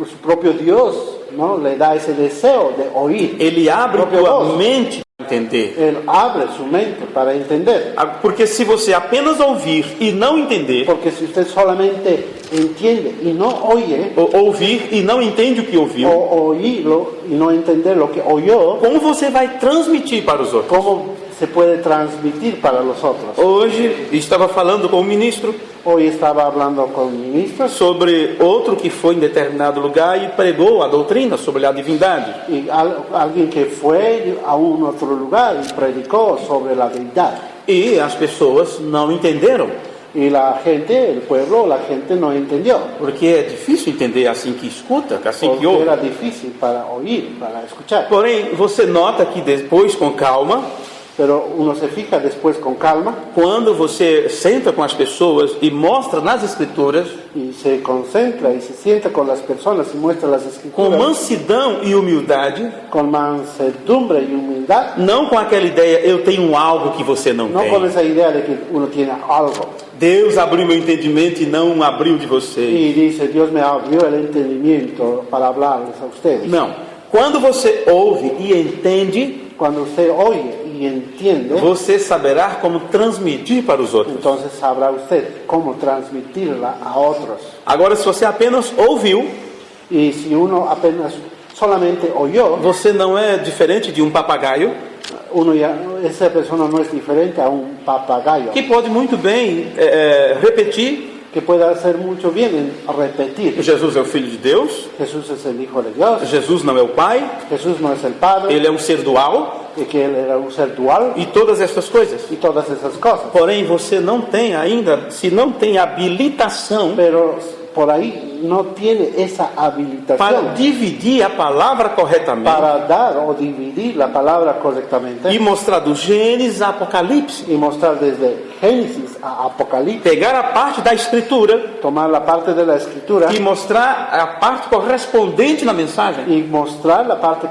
Su propio Dios, ¿no?, le da ese deseo de oír. Ele abre Própria tua voz. mente para entender. Él abre su mente para entender. Porque se você apenas ouvir e não entender, Porque si usted solamente entiende y no oye, ou ouvir e não entende o que ouviu, o oírlo y no entender lo que oyó, como você vai transmitir para os outros? ¿cómo se puede transmitir para los otros? Hoje estava falando com o ministro Hoy estaba hablando con ministros sobre outro que foi em determinado lugar e pregou a doutrina sobre a divindade. y alguien que fue a un otro lugar y predicó sobre la deidad. E as pessoas não entenderam, Y la gente, el pueblo, la gente no entendió. porque é difícil entender assim que escuta, assim que Porque ouve. era difícil para oír, para escuchar. Porém, você nota que depois, com calma, Pero uno se fija después con calma quando você senta com as pessoas e mostra nas escrituras, y se concentra y se sienta con las personas y muestra las com escrituras mansidão e humildade, con mansedumbre y humildad, não com aquela ideia, eu tenho algo que você não no tem. con esa idea de que uno tiene algo Deus abriu meu entendimento e não abriu de vocês. y dice, Dios me abrió el entendimiento para hablarles a ustedes. Não. Quando você ouve e entende, Cuando usted oye y entiende, você saberá como transmitir para os outros. entonces sabrá usted cómo transmitirla a otros. Agora, se você apenas ouviu, Y si uno apenas solamente oyó, você não é diferente de um papagaio esa persona no es diferente a un papagayo que pode muito bem repetir: que puede hacer mucho bien en repetir. Jesus é o Filho de Deus, Jesús es el Hijo de Dios, Jesus não é o Pai, Jesús no es el Padre, Ele é um ser dual y que Él era un ser dual e todas essas coisas. y todas esas cosas. Porém, você não tem ainda, se não tem habilitação Pero por ahí no tiene esa para habilitación dividir a palavra corretamente para dar o dividir la palabra correctamente e mostrar do Gênesis a Apocalipse. y mostrar desde Génesis a Apocalipsis, Pegar a parte da Escritura tomar la parte de la Escritura e mostrar a parte correspondente na mensagem. y mostrar la parte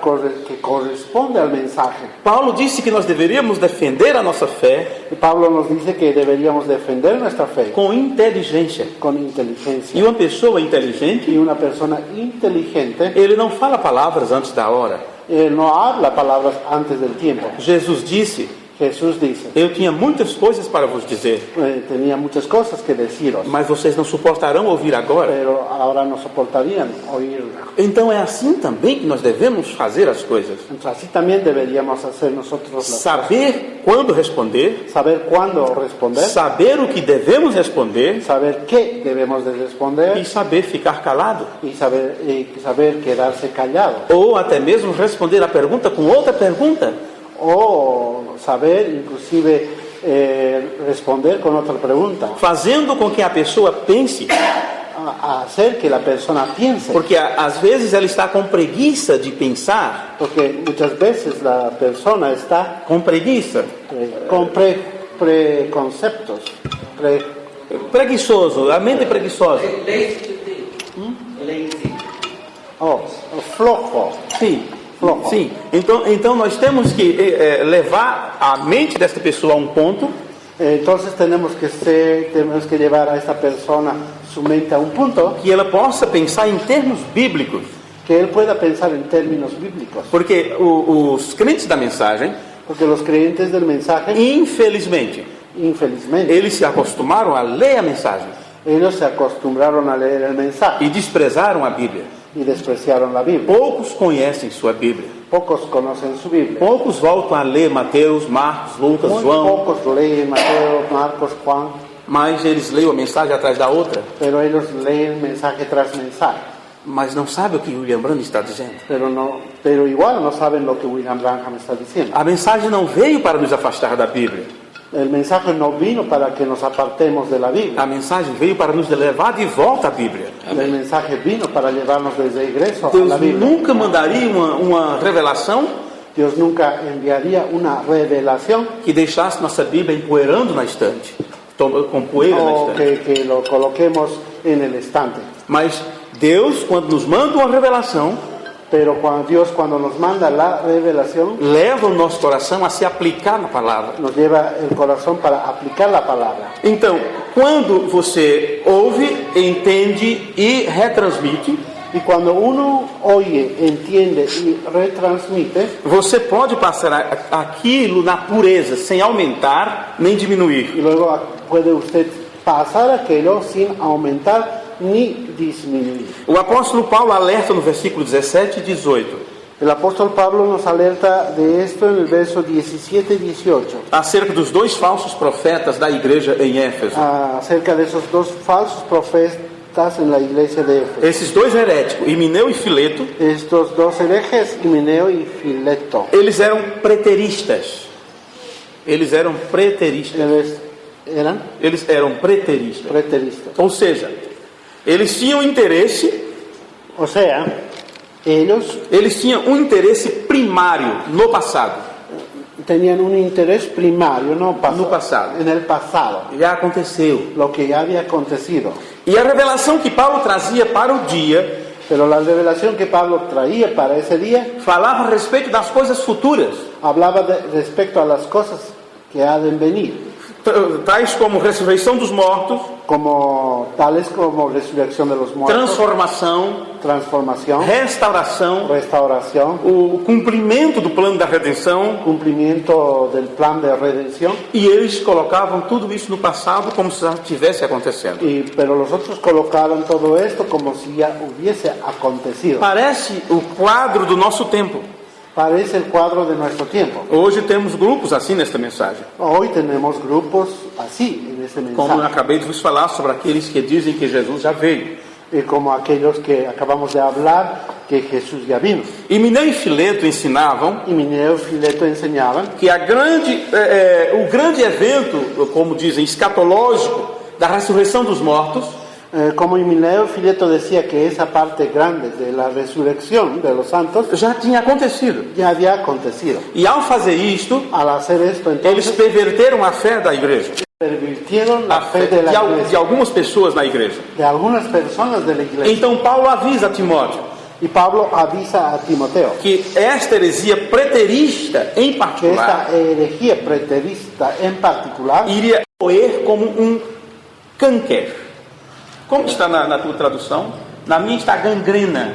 que corresponde al mensaje. Paulo disse que nós deveríamos defender a nossa fé Y Pablo nos dice que deberíamos defender nuestra fe com inteligência. con inteligencia. E uma pessoa inteligente, Y una persona inteligente, ele não fala palavras antes da hora. él no habla palabras antes del tiempo. Jesus disse: Jesús dice, eu tinha muitas coisas para vos dizer, tenía muchas cosas que deciros, mas vocês não suportarão ouvir agora. pero ahora no soportarían oírla. Então é assim também que nós devemos fazer as coisas. Entonces, así también deberíamos hacer nosotros las cosas. Saber quando responder, Saber cuándo responder, saber o que devemos responder saber qué debemos de e responder saber ficar calado. y saber quedarse callado. Ou até mesmo responder a pergunta com outra pergunta. O saber inclusive responder con otra pregunta. Fazendo com que a pessoa pense, A hacer que la persona piense. porque às vezes ela está com preguiça de pensar, Porque muchas veces la persona está com preguiça, con preconceptos, preguiçoso, a mente preguiçosa. flojo. Sim, Flojo. sim. Então nós temos que levar a mente desta pessoa a um ponto Entonces tenemos que llevar a esta persona su mente a un punto que ela possa pensar em termos bíblicos, que él pueda pensar en términos bíblicos. porque os crentes da mensagem, Porque los creyentes del mensaje, infelizmente, infelizmente, eles se acostumaram a ler a mensagem ellos se acostumbraron a leer el mensaje e desprezaram a Bíblia. y despreciaron la Biblia. Poucos conhecem sua Bíblia. Pocos conocen su Biblia. Poucos voltam a ler Mateus, Marcos, Lucas, Muy João. pocos leen Mateo, Marcos, Juan. mas eles leem a mensagem atrás da outra, pero ellos leen mensaje tras mensaje. mas não sabem o que William Branham está dizendo. Pero igual no saben lo que William Branham está diciendo. A mensagem não veio para nos afastar da Bíblia. El mensaje no vino para que nos apartemos de la Biblia. A mensagem veio para nos levar de volta à Bíblia. El mensaje vino para llevarnos de regreso a Deus la Biblia. nunca mandaria uma revelação Dios nunca enviaría una revelación que deixasse nossa Bíblia empoeirando na estante, com poeira na o estante. que lo coloquemos en el estante. Mas Deus, quando nos manda uma revelação, Pero Dios cuando nos manda la revelación, leva o nosso coração a se aplicar na palavra. nos lleva el corazón para aplicar la palabra. Então, quando você ouve, entende e retransmite, Y cuando uno oye, entiende y retransmite, você pode passar aquilo na pureza, sem aumentar nem diminuir. y luego puede usted pasar aquello sin aumentar ni disminuir. O apóstolo Paulo alerta no versículo 17 e 18 El apóstol Pablo nos alerta de esto en el verso 17 y 18, acerca dos dois falsos profetas da igreja em Éfeso. acerca de esos dos falsos profetas en la iglesia de Éfeso. Esses dois heréticos, Himeneu e Fileto, Estos dos herejes, Himeneo y Fileto, eles eram preteristas. Eles eram preteristas. eran Eles eram preteristas. preteristas. Ou seja, eles tinham interesse, O sea, eles tinham um interesse primário no passado. tenían un interés primario, no No pasado. en el pasado, Já aconteceu. lo que ya había acontecido. E a revelação que Paulo trazia para o dia Pero la revelación que Pablo traía para ese día falava a respeito das coisas futuras, hablaba respecto a las cosas que ha de venir, tais como ressurreição dos mortos, tales como resurrección de los muertos, transformación, restauração, restauración, o cumprimento do plano da redenção, cumplimiento del plan de redención. e eles colocavam tudo isso no passado como se já estivesse acontecendo. Pero los otros colocaron todo esto como si ya hubiese acontecido. Parece o quadro do nosso tempo. Parece el cuadro de nuestro tiempo. Hoje temos grupos assim nesta mensagem. Hoy tenemos grupos así en ese Como eu mensaje, acabei de vos falar sobre aqueles que dizem que Jesus já veio. como aquellos que acabamos de hablar que Jesús ya vino. Himeneu e Fileto ensinavam Y Himeneo y Fileto enseñaban que o grande evento, como dizem, escatológico da ressurreição dos mortos, como Himeneo y Fileto decía que esa parte grande de la resurrección de los santos já tinha acontecido. ya había acontecido. E ao fazer isto, Al hacer esto, eles entonces, perverteram a fé da igreja, pervirtieron la a fé fe de la de iglesia, algumas pessoas na igreja. de algunas personas de la iglesia. Então Paulo avisa a Timóteo Y Pablo avisa a Timoteo que esta heresia preterista, em que particular, esta herejía preterista en particular iria roer como câncer. Como está na tua tradução? Na minha está gangrena.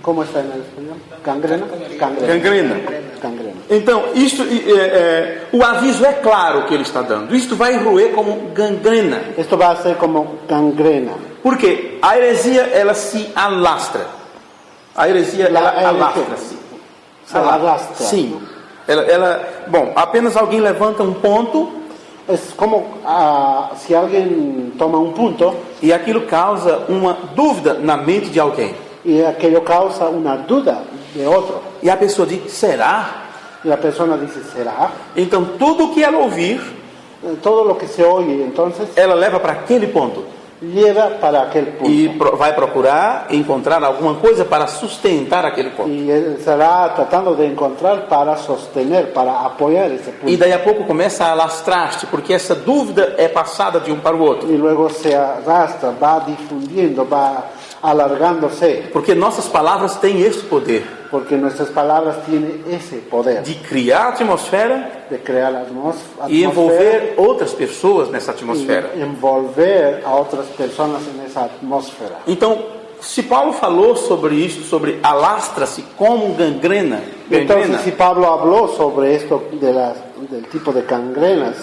¿cómo está en el español? ¿Gangrena? Gangrena. Gangrena. Então, o aviso é claro que ele está dando. Isto vai roer como gangrena. Esto va a ser como gangrena. Porque a heresia, ela se alastra. A heresia, ela alastra-se. Se arrastra. Sim. Bom, apenas alguém levanta um ponto Es como si alguien toma un punto e aquilo causa uma dúvida na mente de alguém. y aquello causa una duda de otro. E a pessoa diz, será? Y la persona dice, ¿será? Então, tudo o que ela ouvir, Todo lo que se oye, entonces, ela leva para aquele ponto. lleva para aquel punto. E vai procurar encontrar alguma coisa para sustentar aquele ponto. Y él estará tratando de encontrar para sostener, para apoyar ese punto. E daí a pouco começa a alastrar-te, porque essa dúvida é passada de um para o outro. Y luego se arrastra, va difundiendo, va alargándose, Porque nossas palavras têm esse poder porque nuestras palabras tienen ese poder de criar a atmosfera de crear la atmósfera e envolver outras pessoas nessa atmosfera. y envolver a otras personas en esa atmósfera. Então, se Paulo falou sobre isso, sobre alastra-se como gangrena, Entonces, si Pablo habló sobre esto del tipo de gangrenas,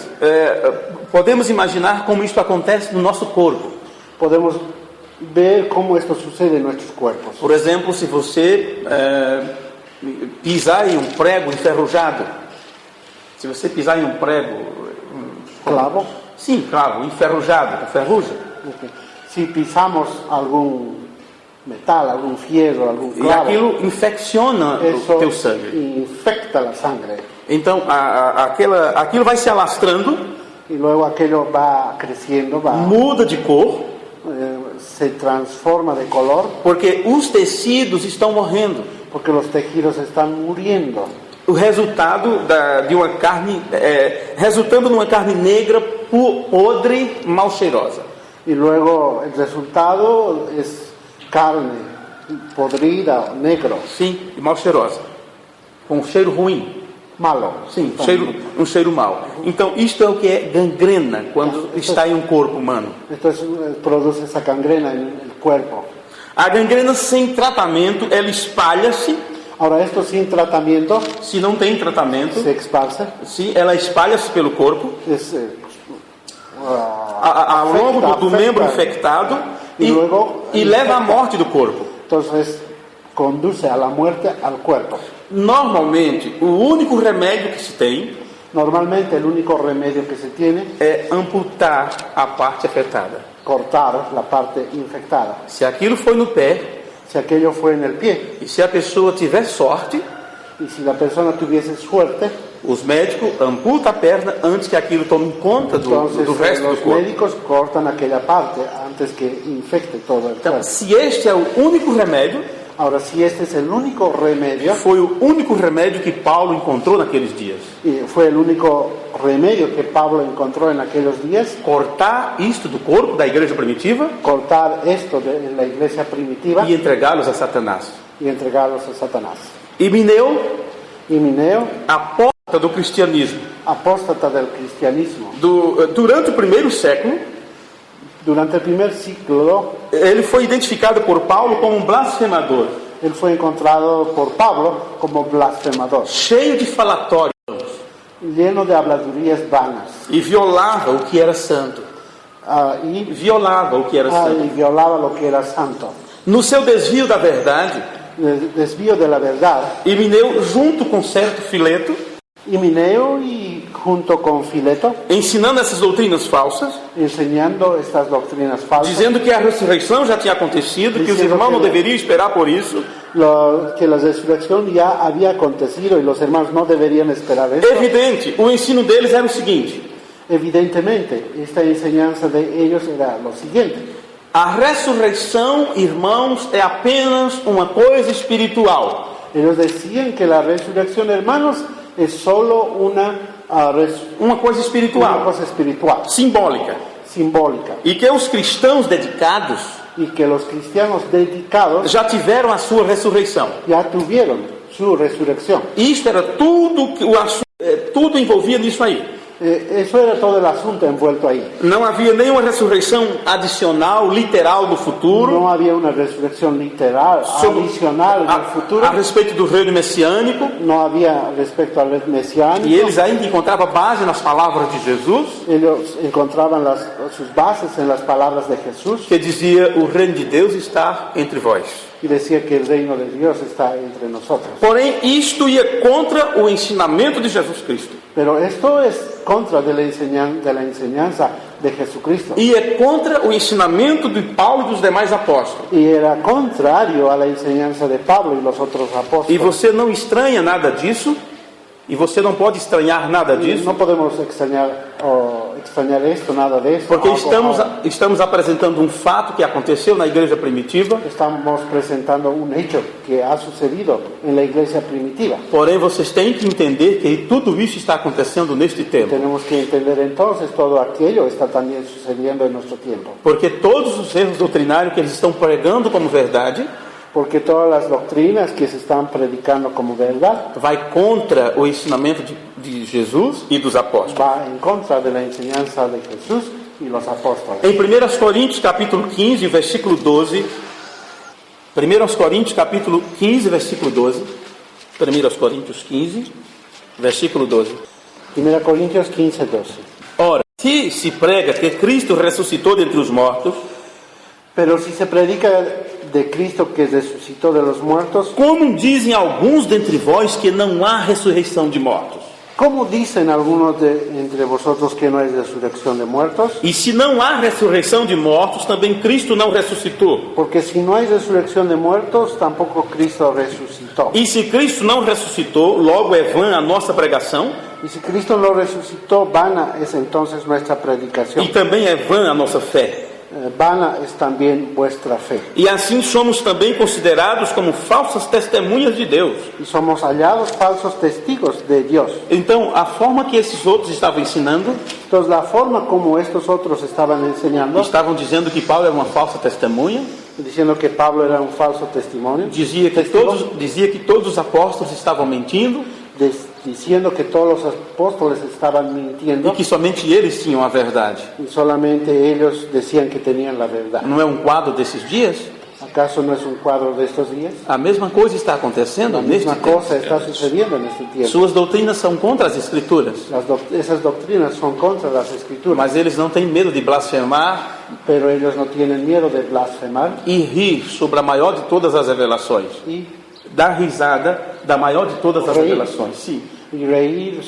podemos imaginar como isso acontece no nosso corpo. podemos ver cómo esto sucede en nuestros cuerpos. Por exemplo, se você pisar em um prego enferrujado, se você pisar em um prego, Clavo. Sim, claro, enferrujado, ferruja. Si pisamos algún metal, algún fierro, algún E clavo, aquilo infecciona o eso teu sangue. infecta la sangre. Então, aquilo vai se alastrando, Y luego aquello va creciendo, muda de cor, se transforma de color, porque os tecidos estão morrendo. porque los tejidos están muriendo. O resultado de uma carne, resultando numa carne negra, podre, mal cheirosa. Y luego el resultado es carne podrida, negro, Sim, e mal cheirosa. Com um cheiro ruim. malo. Sim, um cheiro mau. Então, isto é o que é gangrena quando está em um corpo humano. Entonces produce esa gangrena en el cuerpo. A gangrena sem tratamento, ela espalha-se. Ahora esto sin tratamiento Se não tem tratamento, se esparce, sim, ela espalha-se pelo corpo, es, ao longo do membro infectado e leva à morte do corpo. entonces conduce a la muerte al cuerpo. Normalmente, o único remédio que se tem Normalmente el único remedio que se tiene é amputar a parte afetada. cortar la parte infectada. Se aquilo foi no pé, Si aquello fue en el pie e se a pessoa tiver sorte, y si la persona tuviese suerte, os médicos amputam a perna antes que aquilo tome conta entonces do resto do los corpo. médicos cortan aquella parte antes que infecte todo el Então, cuerpo. se este é o único remédio, Ahora, si este es el único remedio, foi o único remédio que Paulo encontrou naqueles dias. y fue el único remedio que Pablo encontró en aquellos días, Cortar isto do corpo da igreja primitiva cortar esto de la iglesia primitiva e entregá-los a Satanás. y entregarlos a Satanás. Himeneu, Himeneo, a porta do cristianismo. apóstata del cristianismo, Durante o primeiro século, durante el primer siglo, ele foi identificado por Paulo como um blasfemador, él fue encontrado por Pablo como blasfemador, cheio de falatórios, lleno de habladurías vanas, e violava o que era santo. y Violava o que era santo. violaba lo que era santo. No seu desvio da verdade, El desvío de la verdad, Himeneu, junto com certo Fileto, Himeneo y junto con Fileto, ensinando essas doutrinas falsas, enseñando estas doctrinas falsas, dizendo que a ressurreição já tinha acontecido, que os Dizendo irmãos que- não deveriam esperar por isso. que la resurrección ya había acontecido y los hermanos no deberían esperar esto. Evidente, o ensino deles era o seguinte: Evidentemente, esta enseñanza de ellos era lo siguiente. a ressurreição, irmãos, é apenas uma coisa espiritual. Ellos decían que la resurrección, hermanos, es solo una Uma coisa espiritual, cosa espiritual, simbólica. simbólica, E que os cristãos dedicados y que los cristianos dedicados já tiveram a sua ressurreição. ya tuvieron su resurrección. Isto era tudo que tudo envolvia nisso aí. Eso era todo el asunto envuelto ahí. Não havia nenhuma ressurreição adicional, literal do futuro, No había una resurrección literal, adicional en el futuro. a respeito do reino messiânico. No había respecto al reino mesiánico. E eles ainda encontravam base nas palavras de Jesus, Ellos encontraban sus bases en las palabras de Jesús que dizia: o reino de Deus está entre vós. y decía que el reino de Dios está entre nosotros. Porém, isto ia contra o ensinamento de Jesus Cristo. Pero esto es contra de la enseñanza de Jesucristo. Ia contra o ensinamento de Paulo e dos demais apóstolos. Y era contrario a la enseñanza de Pablo y los otros E apóstoles. você não estranha nada disso, e você não pode estranhar nada disso, No podemos extrañar esto, nada de esto. porque Algo- estamos apresentando um fato que aconteceu na igreja primitiva. Estamos presentando un hecho que ha sucedido en la iglesia primitiva. Porém, vocês têm que entender que tudo isso está acontecendo neste tempo. Tenemos que entender entonces todo aquello está también sucediendo en nuestro tiempo. Porque todos os erros doutrinários que eles estão pregando como verdade Porque todas las doctrinas que se están predicando como verdad vai contra o ensinamento de Jesus e dos apóstolos. va en contra de la enseñanza de Jesús y los apóstoles. Em 1 Coríntios capítulo 15, versículo 12, 1 Coríntios capítulo 15, versículo 12, 1 Coríntios 15, versículo 12. 1 Corintios 15, 12. Ora, se prega que Cristo ressuscitou dentre os mortos, Pero si se predica de Cristo que resucitó de los muertos, como dizem alguns dentre vós que não há ressurreição de mortos? ¿Cómo dicen algunos entre vosotros que no hay resurrección de muertos? E se não há ressurreição de mortos, também Cristo não ressuscitou. Porque si no hay resurrección de muertos, tampoco Cristo resucitó. E se Cristo não ressuscitou, logo é vã a nossa pregação, Y si Cristo no resucitó, vana es entonces nuestra predicación. e também é vã a nossa fé. Vana es también vuestra fe. E assim somos também considerados como falsas testemunhas de Deus. Y somos hallados falsos testigos de Dios. Então, a forma que esses outros estavam ensinando, Entonces, la forma como estos otros estaban enseñando, estavam dizendo que Paulo era uma falsa testemunha, diciendo que Pablo era un falso testimonio, dizia que todos os apóstolos estavam mentindo diciendo que todos los apóstoles estaban e mintiendo que somente eles tinham a verdade. y solamente ellos decían que tenían la verdad. Não é um quadro desses dias? ¿Acaso no es un cuadro de estos días? A mesma coisa está acontecendo La neste misma tempo. cosa está sucediendo en este tiempo. Suas doutrinas são contra as Escrituras, Esas doctrinas son contra las escrituras, mas eles não têm medo de blasfemar pero ellos no tienen miedo de blasfemar e rir sobre a maior de todas as revelações. y Dar risada da maior de todas as Rir. revelações. Sim. reír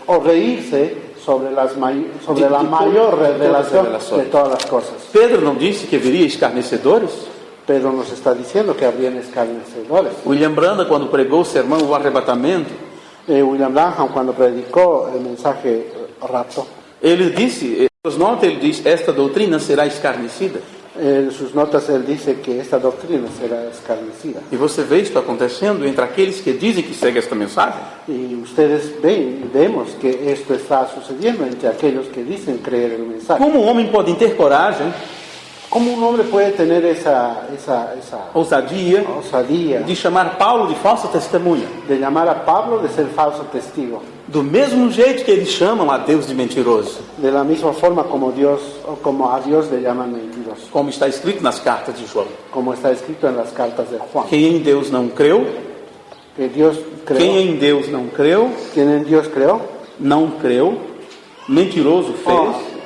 o reírse sobre la de mayor todas las revelación revelaciones. de todas las cosas. Pedro não disse que haveria escarnecedores? Pero nos está diciendo que habrían escarnecedores. William Branham, quando pregou o sermão O Arrebatamento, William Branham, cuando predicó el mensaje rapto, ele disse, ele diz, esta doutrina será escarnecida. en sus notas él dice que esta doctrina será escarnecida. E você vê isto acontecendo entre aqueles que dizem que seguem esta mensagem? Y ustedes ven y vemos que esto está sucediendo entre aquellos que dicen creer el mensaje. Como um homem pode ter coragem, ¿Cómo un hombre puede tener esa ousadia, osadía de chamar Paulo de falsa testemunha? de llamar a Pablo de ser falso testigo? Do mesmo jeito que eles chamam a Deus de mentiroso, De la misma forma como a Dios le llaman mentiroso, como está escrito nas cartas de João. como está escrito en las cartas de Juan. Quem em Deus não creu, Que Dios creó, quem em Deus não creu, quien en Dios creó, não creu, mentiroso fez,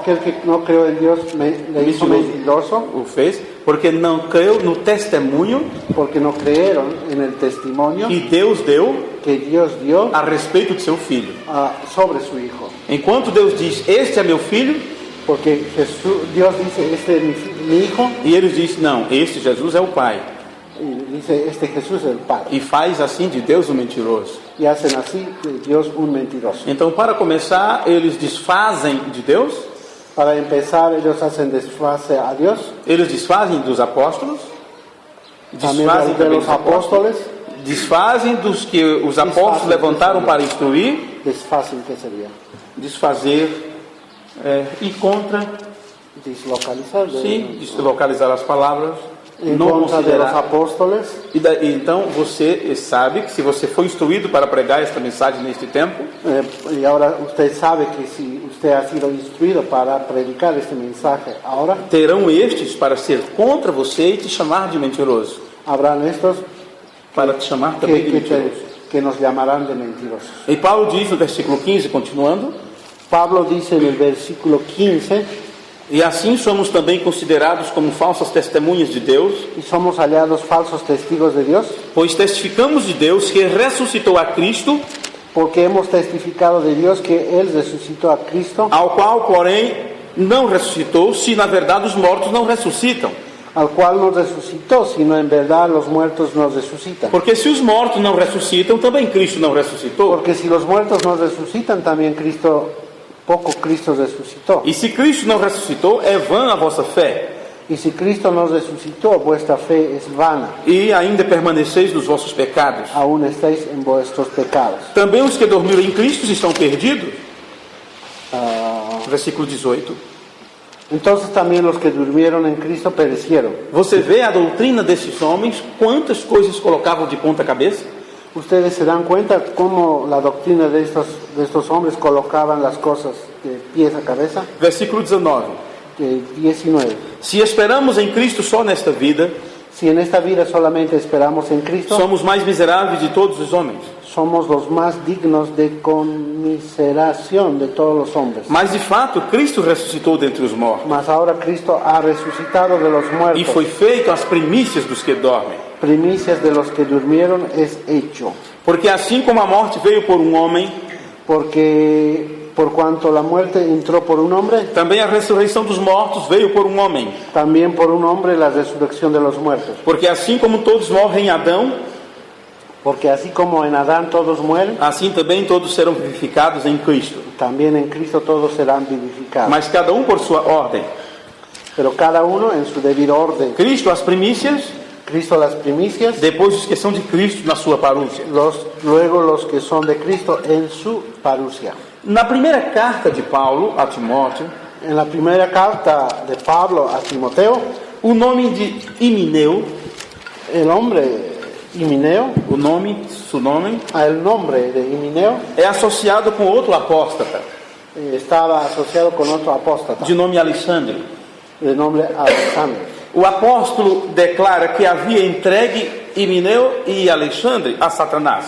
aquel que no creó en Dios le hizo mentiroso o fez, porque não creu no testemunho porque no creyeron en el testimonio que Deus deu que Dios dio a respeito de seu filho. sobre su Hijo. Enquanto Deus diz, este é meu filho, Porque Dios dice, este es mi Hijo, e eles dizem, não, este Jesus é o Pai. y dice, este Jesús es el Padre. E faz assim de Deus um mentiroso. Y hacen así de Dios un mentiroso. Então, para começar, eles desfazem de Deus, Para empezar, ellos hacen desfase a Dios, eles desfazem dos apóstolos, también desfazem de também los dos apóstolos, apóstoles, desfazem dos que os apóstolos levantaram para instruir, desfacen que sería desfazer e contra, deslocalizar, sim, deslocalizar as palavras, en não contra de los considerar. apóstoles. E então você sabe que se você foi instruído para pregar esta mensagem neste tempo, Y ahora usted sabe que si usted ha sido instruido para predicar este mensaje, ahora terão estes para ser contra você e te chamar de mentiroso, habrán estos para te chamar também de mentiroso. que nos llamarán de mentirosos. E Paulo diz no versículo 15, continuando, Pablo dice en el versículo 15, e assim somos também considerados como falsas testemunhas de Deus, y somos hallados falsos testigos de Dios, pois testificamos de Deus que ressuscitou a Cristo, porque hemos testificado de Dios que Él resucitó a Cristo, ao qual, porém, não ressuscitou, se na verdade os mortos não ressuscitam. al cual nos resucitó, sino en verdad los muertos nos resucitan. Porque se os mortos não ressuscitam, também Cristo não ressuscitou. Porque si los muertos nos resucitan, también Cristo resucitó. E se Cristo não ressuscitou, é vã a vossa fé, Y si Cristo nos resucitó, vuestra fe es vana, e ainda permaneceis nos vossos pecados. aún estáis en vuestros pecados. Também os que dormiram em Cristo estão perdidos. Versículo 18. Entonces también los que durmieron en Cristo perecieron. Você vê a doutrina desses homens, quantas coisas colocavam de ponta cabeça? Ustedes se dan cuenta cómo la doctrina de estos hombres colocaban las cosas de pies a cabeza. Versículo 19. 19. Se esperamos em Cristo só nesta vida, Si en esta vida solamente esperamos en Cristo, somos mais miseráveis de todos os homens. somos los más dignos de conmiseración de todos los hombres. Mas de fato, Cristo ressuscitou dentre os mortos Mas ahora Cristo ha resucitado de los e muertos. foi feito as primícias dos que dormem. Primicias de los que durmieron es hecho. Porque assim como a morte veio por um homem, Porque por cuanto la muerte entró por un hombre, também a ressurreição dos mortos veio por um homem. también por un hombre la resurrección de los muertos. Porque assim como todos morrem em Adão, Porque así como en Adán todos mueren, assim também todos serão vivificados em Cristo. también en Cristo todos serán vivificados. Mas cada um por sua ordem. Pero cada uno en su debido orden. Cristo as primícias, Cristo las primicias, depois os que são de Cristo na sua parúcia. luego los que son de Cristo en su parusia. Na primeira carta de Paulo a Timóteo, En la primera carta de Pablo a Timoteo, o nome de Himeneu, el hombre Himeneo, seu nome, el nombre de Himeneo é associado com outro apóstata, estaba asociado con otro apóstata, de nome Alexandre. de nombre Alexander. O apóstolo declara que havia entregue Himeneu e Alexandre a Satanás,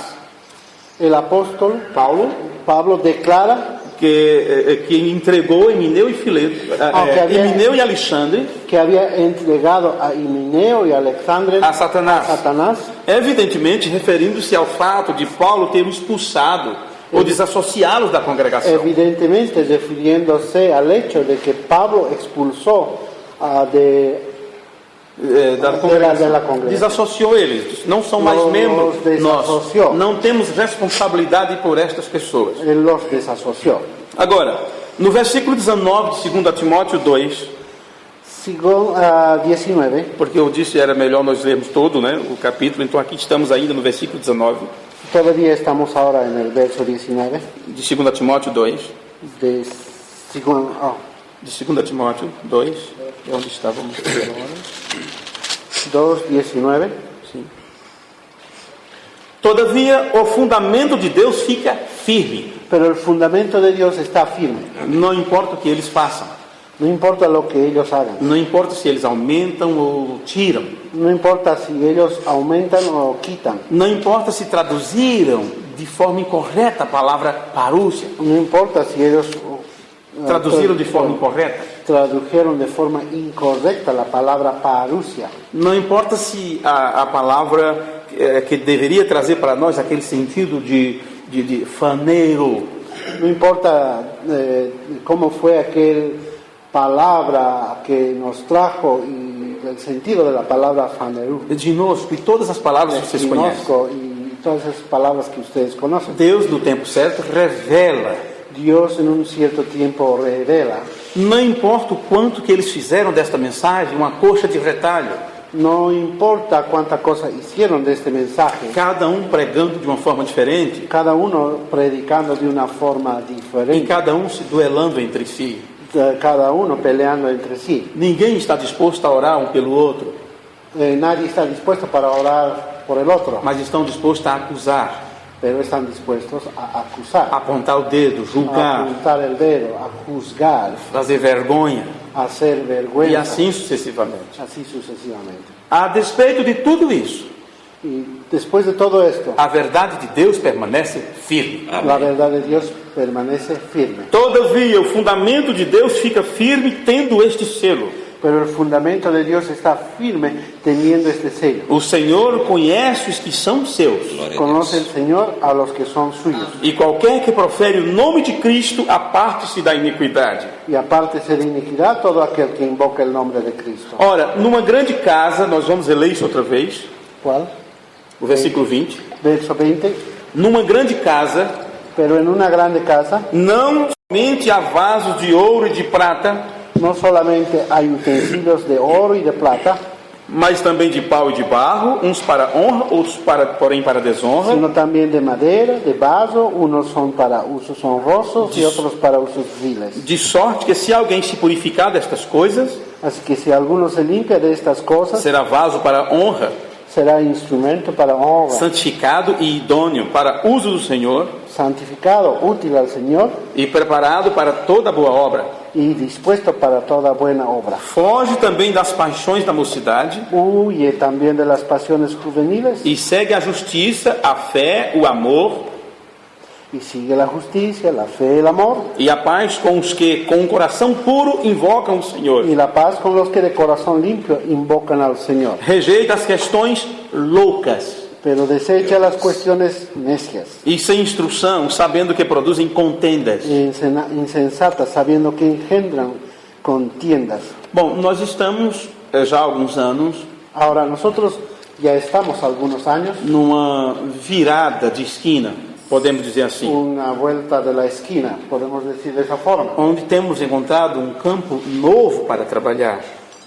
El apóstol Pablo declara que entregou Himeneu e Fileto, Himeneu e Alexandre que había entregado a Himeneo y Alexander a Satanás. Satanás, Evidentemente referindo-se ao fato de Paulo ter expulsado ou desassociá-los da congregação. evidentemente refiriéndose al hecho de que Pablo expulsó de Da congregação. Desassociou eles, não são mais membros. Nós não temos responsabilidade por estas pessoas. él los desasoció. Agora, no versículo 19 de 2 Timóteo 2, Sigo 19. porque eu disse era melhor nós lermos todo, né, o capítulo, então aqui estamos ainda no versículo 19 Todavía estamos ahora en el verso 19 de 2 Timóteo 2, de de 2 Timóteo 2, é onde estávamos agora. 2:19. Sim. Todavia, o fundamento de Deus fica firme. Pero el fundamento de Dios está firme. Não importa o que eles façam. No importa lo que ellos hagan. Não importa se eles aumentam ou tiram. No importa si ellos aumentan o quitan. Não importa se traduziram de forma incorreta a palavra parúcia. No importa si ellos Traduziram de forma incorreta. tradujeron de forma incorrecta la palabra parusia. Não importa se a palavra que deveria trazer para nós aquele sentido de faneiro. No importa cómo fue aquel palabra que nos trajo y el sentido de la palabra faneru. Dinosco e todas as palavras que vocês conhecem. Y todas esas palabras que ustedes conocen. Deus, no tempo certo, revela. Dios en un cierto tiempo revela. Não importa o quanto que eles fizeram desta mensagem uma coxa de retalho. No importa cuánta cosa hicieron de este mensaje. Cada um pregando de uma forma diferente. Cada uno predicando de una forma E diferente. cada um se duelando entre si. Cada uno peleando entre sí. Ninguém está disposto a orar um pelo outro, Nadie está dispuesto para orar por el otro, mas estão dispostos a acusar, pero están dispuestos a acusar, a apontar o dedo, a julgar, apuntar el dedo, a juzgar, fazer vergonha a hacer e vergüenza, assim sucessivamente. así sucesivamente. A despeito de tudo isso, Y después de todo esto, a verdade de Deus permanece firme. la verdad de Dios permanece firme. Todavia, o fundamento de Deus fica firme tendo este selo. Pero el fundamento de Dios está firme teniendo este sello. O Senhor conhece os que são seus, Conoce el Señor a los que son suyos. e qualquer que profere o nome de Cristo aparte-se da iniquidade. Y apártese de iniquidad todo aquel que invoca el nombre de Cristo. Ora, numa grande casa, nós vamos ler isso outra vez, ¿Cuál? o versículo 20. Verso 20. Numa grande casa, Pero en una grande casa não somente há vasos de ouro e de prata, no solamente hay utensilios de oro y de plata, mas também de pau e de barro, uns para honra, outros porém para desonra. sino también de madera, de vaso, unos son para usos honrosos y otros para usos viles. De sorte que se alguém se purificar destas coisas, Así que si alguno se limpia de estas cosas, será vaso para honra, será instrumento para honra, santificado e idôneo para uso do Senhor santificado, útil al Señor e preparado para toda boa obra. y dispuesto para toda buena obra. Foge também das paixões da mocidade Huye también de las pasiones juveniles e segue a justiça, a fé, o amor y sigue la justicia, la fe, el amor e a paz com os que, com um coração puro, invocam o Senhor. y la paz con los que de corazón limpio invocan al Señor. Rejeita as questões loucas Pero desecha las cuestiones necias e sem instrução, sabendo que produzem contendas. e insensatas, sabiendo que engendran contiendas. Bom, nós estamos já há alguns anos Ahora nosotros ya estamos algunos años, numa virada de esquina, podemos dizer assim, una vuelta de la esquina, podemos decir de esa forma, onde temos encontrado um campo novo para trabalhar,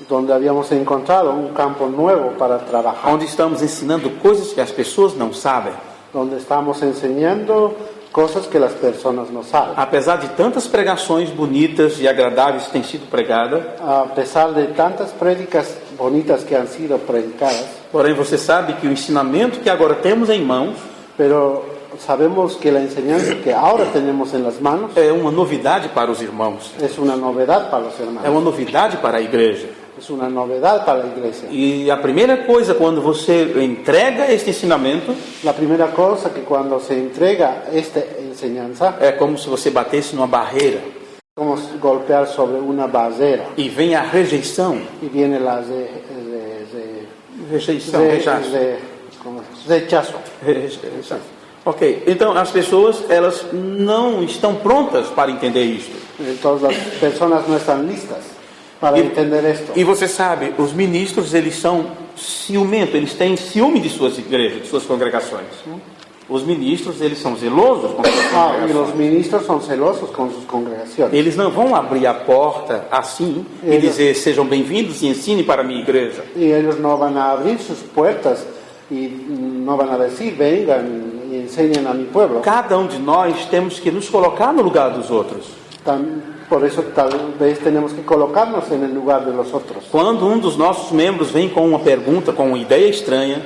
donde habíamos encontrado un campo nuevo para trabajar, onde estamos ensinando coisas que as pessoas não sabem. donde estamos enseñando cosas que las personas no saben. Apesar de tantas pregações bonitas e agradáveis que têm sido pregadas, A pesar de tantas prédicas bonitas que han sido predicadas, porém você sabe que o ensinamento que agora temos em mãos pero sabemos que la enseñanza que ahora tenemos en las manos é uma novidade para os irmãos, es una novedad para los é hermanos, uma novidade para a igreja. es una novedad para la iglesia. E a primeira coisa quando você entrega este ensinamento La primera cosa que cuando se entrega esta enseñanza, é como se você batesse numa barreira como golpear sobre una barrera e vem a rejeição. y viene la Rejeição, rechaço. rechazo. Rejeição. Ok, então as pessoas elas não estão prontas para entender isto. Entonces las personas no están listas para entender esto. E você sabe, os ministros eles são ciumentos, eles têm ciúme de suas igrejas, de suas congregações. Os ministros eles são zelosos com suas Y congregações. los ministros son celosos con sus congregaciones. Eles não vão abrir a porta assim e dizer sejam bem-vindos e ensinem para a minha igreja. Y ellos no van a abrir sus puertas y no van a decir, vengan y enseñen a mi pueblo. Cada um de nós temos que nos colocar no lugar dos outros. Por eso tal vez tenemos que colocarnos en el lugar de los otros. Quando um dos nossos membros vem com uma pergunta, com uma ideia estranha,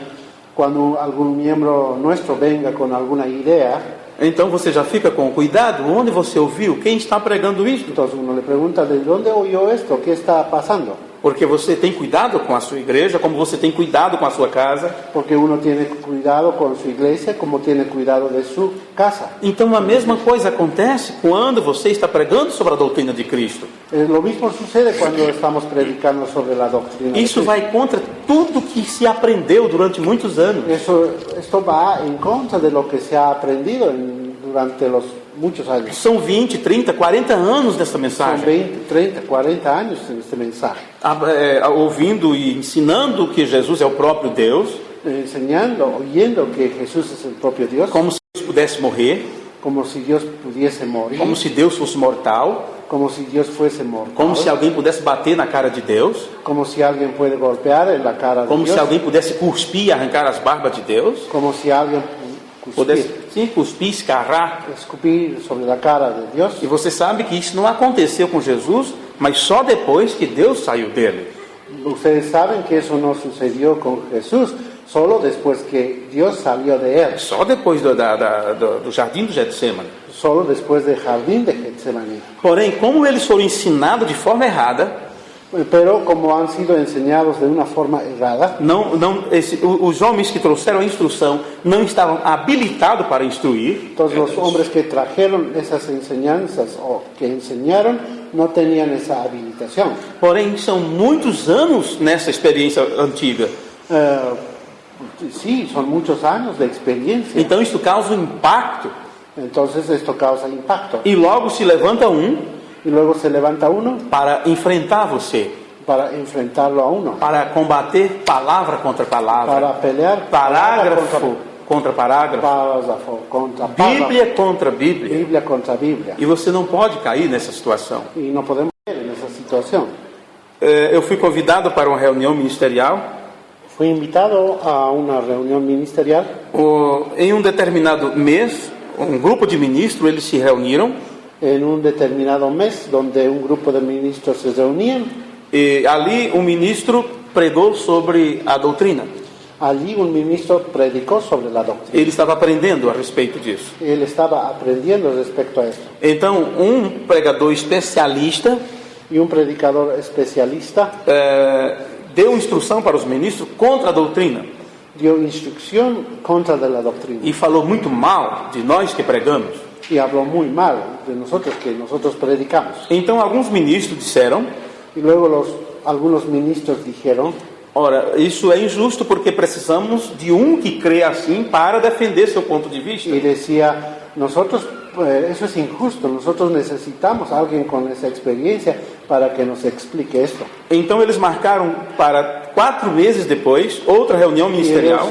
Cuando algún miembro nuestro venga con alguna idea, então você já fica com cuidado. Onde você ouviu? Quem está pregando isso? entonces uno le pregunta, ¿de dónde oyó esto? ¿Qué está pasando? Porque você tem cuidado com a sua igreja, como você tem cuidado com a sua casa. Porque uno tiene cuidado con su iglesia como tiene cuidado de su casa. Então a mesma coisa acontece quando você está pregando sobre a doutrina de Cristo. Lo mismo sucede cuando estamos predicando sobre la doctrina de Isso Cristo. vai contra tudo que se aprendeu durante muitos anos. Esto va en contra de lo que se ha aprendido durante los muchos años. São 20, 30, 40 anos dessa Son mensagem. 20, 30, 40 años en este mensaje. Ouvindo e ensinando que Jesus é o próprio Deus, Enseñando, oyendo que Jesús es el propio Dios, como se Deus pudesse morrer, como si Dios pudiese morir, como se Deus fosse mortal, como si Dios fuese mortal, como se alguém pudesse bater na cara de Deus, como si alguien puede golpear en la cara de como Dios, se alguém pudesse cuspir e arrancar as barbas de Deus, como si alguien pudesse sim, cuspir, escarrar. escupir sobre la cara de Dios. E você sabe que isso não aconteceu com Jesus, mas só depois que Deus saiu dele. Ustedes saben que eso no sucedió con Jesús, solo después que Dios salió de él, Só depois do jardim do Getsemane. solo después del jardín de Getsemaní. Porém, como eles foram ensinados de forma errada, Pero como han sido enseñados de una forma errada, os homens que trouxeram a instrução não estavam habilitados para instruir. entonces los hombres que trajeron esas enseñanzas o que enseñaron no tenían esa habilitación. Porém, são muitos anos nessa experiência antiga. Sí, son muchos años de experiencia, Então, isso causa um impacto. entonces esto causa impacto. E logo se levanta um Y luego se levanta uno para enfrentar você, para enfrentarlo a uno, para combater palavra contra palavra, para pelear parágrafo contra parágrafo, párrafo contra párrafo, Bíblia contra Bíblia. Biblia contra Biblia. E você não pode cair nessa situação. Y no podemos caer en esa situación. Eu fui convidado para uma reunião ministerial. Fui invitado a una reunión ministerial. Em um determinado mês, um grupo de ministros eles se reuniram. En un determinado mes, donde un grupo de ministros se reunían, E ali o ministro pregou sobre a doutrina. Allí un ministro predicó sobre la doctrina. Ele estava aprendendo a respeito disso. Él estaba aprendiendo respecto a esto. Então, um pregador especialista Y un predicador especialista deu instrução para os ministros contra a doutrina dio instrucción contra de la doctrina. e falou muito mal de nós que pregamos. Y habló muy mal de nosotros, que nosotros predicamos. Então, alguns ministros disseram: Y luego algunos ministros dijeron: ora, isso é injusto porque precisamos de um que crê assim para defender seu ponto de vista. y decía, nosotros, eso es injusto, nosotros necesitamos a alguien con esa experiencia para que nos explique esto. Então eles marcaram para 4 meses depois outra reunião Y ministerial,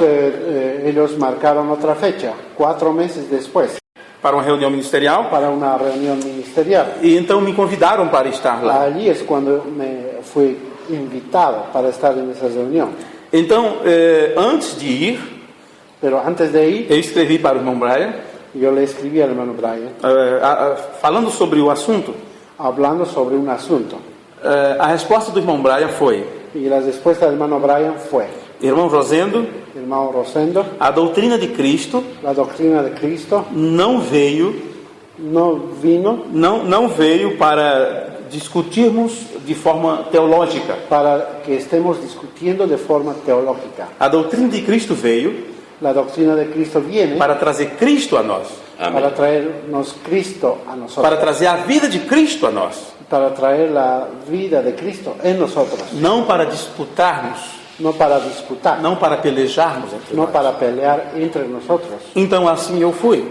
ellos marcaron otra fecha, 4 meses después, para uma reunião ministerial, para una reunión ministerial. e então me convidaram para estar lá. Allí es cuando me fui invitado para estar en esa reunión. Então, antes de ir, Pero antes de ir, eu escrevi para o irmão Brian, yo le escribí al hermano Brian, falando sobre o assunto. hablando sobre un asunto. A resposta do irmão Brian foi: Y la respuesta del hermano Brian fue: irmão Rosendo, hermano Rosendo, a doutrina de Cristo la doctrina de Cristo não veio no veio para discutirmos de forma teológica. para que estemos discutiendo de forma teológica. A doutrina de Cristo veio La doctrina de Cristo viene para trazer Cristo a nós, para traernos Cristo a nosotros, para trazer a vida de Cristo a nós, para traer la vida de Cristo en nosotros, não para disputarmos, no para disputar, não para pelejarmos entre no nós. para pelear entre nosotros. Então assim eu fui,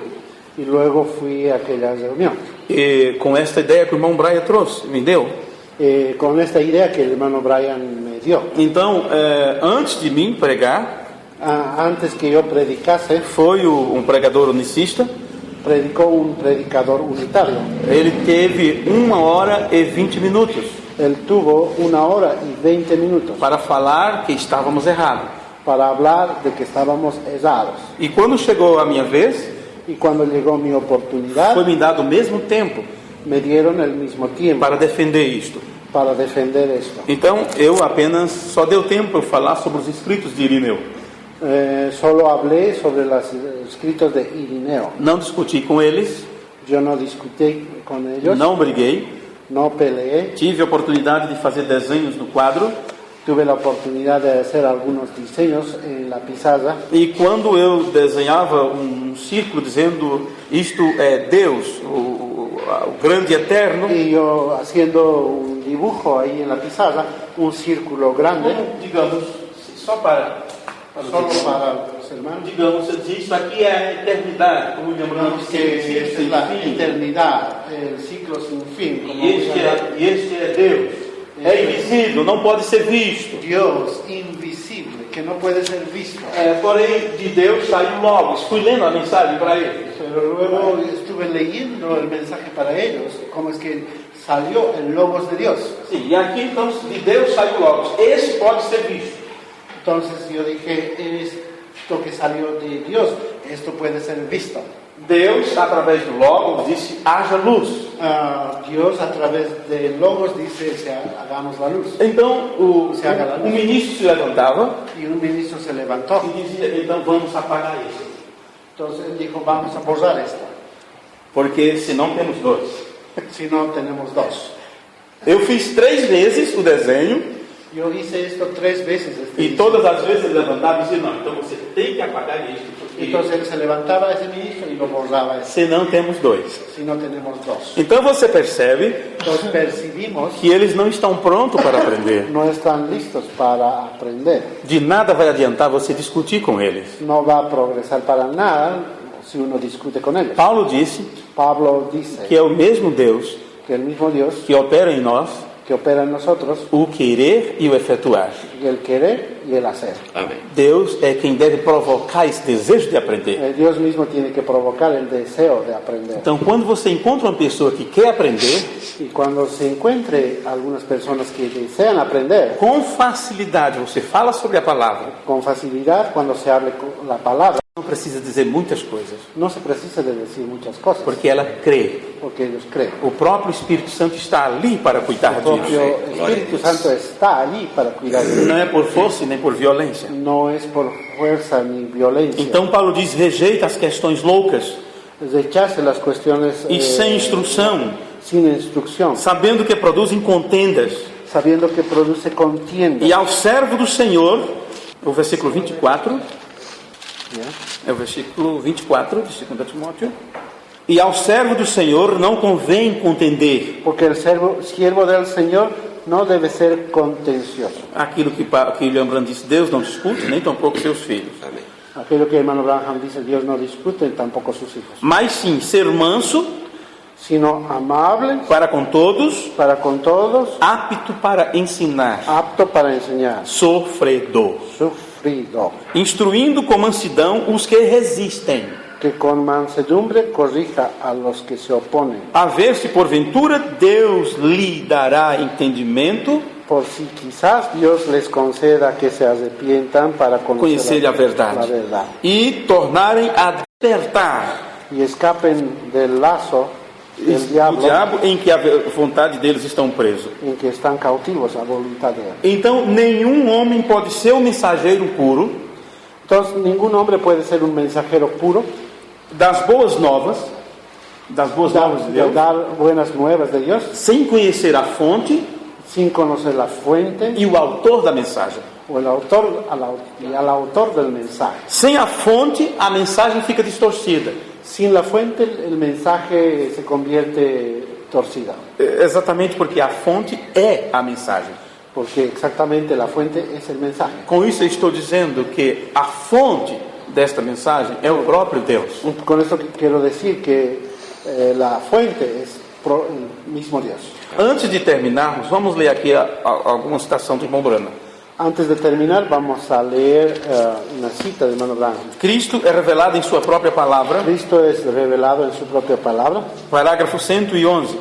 Y luego fui a aquella reunión, e com esta ideia que o irmão Brian trouxe, me deu. con esta idea que el hermano Brian me dio. Então, antes de mim pregar, Antes que yo predicase, foi um pregador unicista. predicó un predicador unitario. Ele teve 1 hora e 20 minutos Él tuvo 1 hora y 20 minutos para falar que estávamos errados. para hablar de que estábamos errados. E quando chegou a minha vez, Y cuando llegó mi oportunidad, foi me dado o mesmo tempo me dieron el mismo tiempo para defender isto. para defender esto. Então, eu apenas só deu tempo para eu falar sobre os escritos de Irineu. Solo hablé sobre los escritos de Irineo. Não discuti com eles, Yo no discutí con ellos, não briguei. no peleé. Tive a oportunidade de fazer desenhos no quadro. Tuve la oportunidad de hacer algunos diseños en la pizarra. E quando eu desenhava um círculo dizendo isto é Deus, o grande e eterno, Y yo haciendo un dibujo ahí en la pizarra, un círculo grande, digamos, só para solo para los hermanos. digamos, você diz, isso aqui é a eternidade, como lembramos que Que esta es la fim. eternidad, el ciclo sin fin. Como E este é Deus. É invisível, não pode ser visto. Dios invisible, que no puede ser visto. Porém, de Deus saiu Logos. Fui lendo a mensagem para eles. Pero luego estuve leyendo el mensaje para ellos, cómo es que salió el Logos de Dios. Sim, e aqui então, de Deus saiu Logos. Esse pode ser visto. Entonces yo dije, esto que salió de Dios, esto puede ser visto. Deus, através do Logos, disse: haja luz. Dios a través de Logos dice, hagamos la luz. Então, o ministro se levantava Y un ministro se levantó. e dizia: então vamos apagar isso. Entonces él dijo, vamos a borrar esto, Porque senão temos 2. si no tenemos 2. Eu fiz 3 vezes o desenho Yo hice esto 3 veces. e todas as vezes ele levantava e dizia: não, então você tem que apagar isso. Porque Entonces él se levantaba ese ministro y lo borraba, senão temos 2. si no tenemos 2. Então você percebe Entonces percibimos que eles não estão prontos para aprender. no están listos para aprender. De nada vai adiantar você discutir com eles. No va a progresar para nada si uno discute con ellos. Paulo disse Pablo dice que é o mesmo Deus que el mismo Dios que opera em nós que opera en nosotros, o querer e o efetuar. y el querer y el hacer. Deus é quem deve provocar esse desejo de aprender. Dios mismo tiene que provocar el deseo de aprender. Então, quando você encontra uma pessoa que quer aprender, Y cuando se encuentre algunas personas que desean aprender, com facilidade você fala sobre a palavra. con facilidad, cuando se hable con la palabra, Não precisa dizer muitas coisas, no se precisa de decir muchas cosas, porque ela crê. porque ellos creen. O próprio Espírito Santo está ali para cuidar El propio disso. Espíritu Santo está allí para cuidar de ellos. Não é por força nem por violência. No es por fuerza ni violencia. Então Paulo diz, rejeita as questões loucas Rechace las cuestiones e sem instrução, sin instrucción, sabendo que produzem contendas. sabiendo que produce contienda. E ao servo do Senhor, o versículo 24, ¿Ya? é o versículo 24 de 2 Timóteo. E ao servo do Senhor não convém contender Porque el siervo del Señor no debe ser contencioso. aquilo que William Branham disse, Deus não discute, nem tampouco seus filhos. Aquello que el hermano Branham dice, Dios no discute, tampoco sus hijos. Mas sim, ser manso Sino amable para com todos, para con todos, apto para ensinar, apto para enseñar, sofredor, sufrido, instruindo com mansidão os que resistem, que con mansedumbre corrija a los que se oponen, a ver se porventura Deus lhe dará entendimento, por si quizás Dios les conceda que se arrepientan para conhecer a la verdade verdad e tornarem a despertar y escapen del lazo del o diablo diabo em que a vontade deles estão presos. en que están cautivos a voluntad de él. Então, nenhum homem pode ser um mensageiro puro Entonces, ningún hombre puede ser un mensajero puro, das boas novas de de Deus, dar buenas nuevas de Dios, sem conhecer a fonte sin conocer la fuente e o autor da mensagem. o el autor y al autor del mensaje. Sem a fonte, a mensagem fica distorcida. Sin la fuente, el mensaje se convierte torcida, Exatamente porque a fonte é a mensagem. porque exactamente la fuente es el mensaje. Com isso eu estou dizendo que a fonte desta mensagem é o próprio Deus. Con esto quiero decir que la fuente es el mismo Dios. Antes de terminarmos, vamos ler aqui alguma citação do irmão Branham. Antes de terminar, vamos a leer una cita de hermano Branham. Cristo é revelado em sua própria palavra, Cristo es revelado en su propia palabra, parágrafo 111.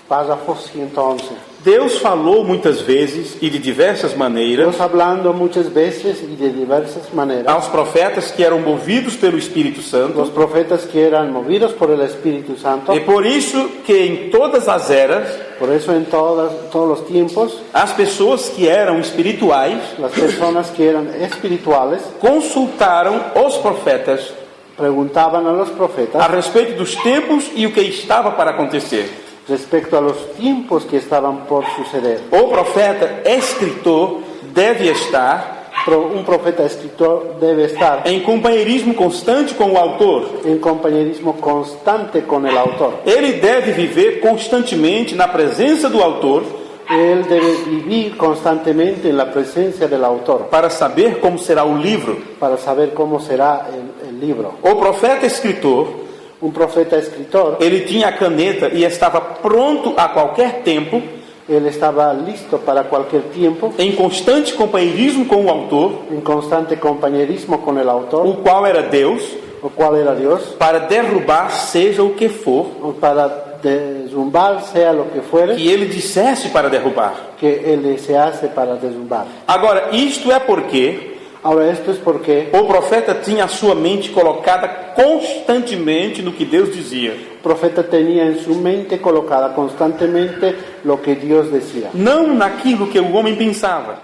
párrafo 111. Deus falou muitas vezes e de diversas maneiras Dios hablando muchas veces y de diversas maneras, aos profetas que eram movidos pelo Espírito los Santo, profetas que eran movidos por el Espíritu Santo. e por isso que em todas as eras, Por eso en todos los tiempos, as pessoas que eram espirituais las personas que eran espirituales consultaram os profetas preguntaban a los a profetas respeito dos tempos e o que estava para acontecer. respecto a los tiempos que estaban por suceder. O profeta escritor deve estar Un profeta escritor debe estar em companheirismo constante com o autor. en compañerismo constante con el autor. Ele deve viver constantemente na presença do autor Él debe vivir constantemente en la presencia del autor para saber como será o livro. para saber cómo será el libro. O profeta escritor, Un profeta escritor, ele tinha a caneta e estava pronto a qualquer tempo, él estaba listo para cualquier tiempo, em constante companheirismo com o autor, en constante compañerismo con el autor, o qual era Deus, o cual era Dios, para derrubar seja o que for o para derrumbar sea lo que fuere, que ele dissesse para derrubar. que él se hace para derrumbar. Agora, isto é porque Ahora esto es porque o profeta tinha a sua mente colocada constantemente no que Deus dizia. el profeta tenía en su mente colocada constantemente lo que Dios decía, Não naquilo que o homem pensava.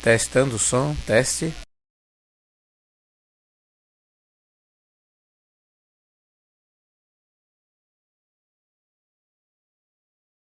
Testando o som, teste.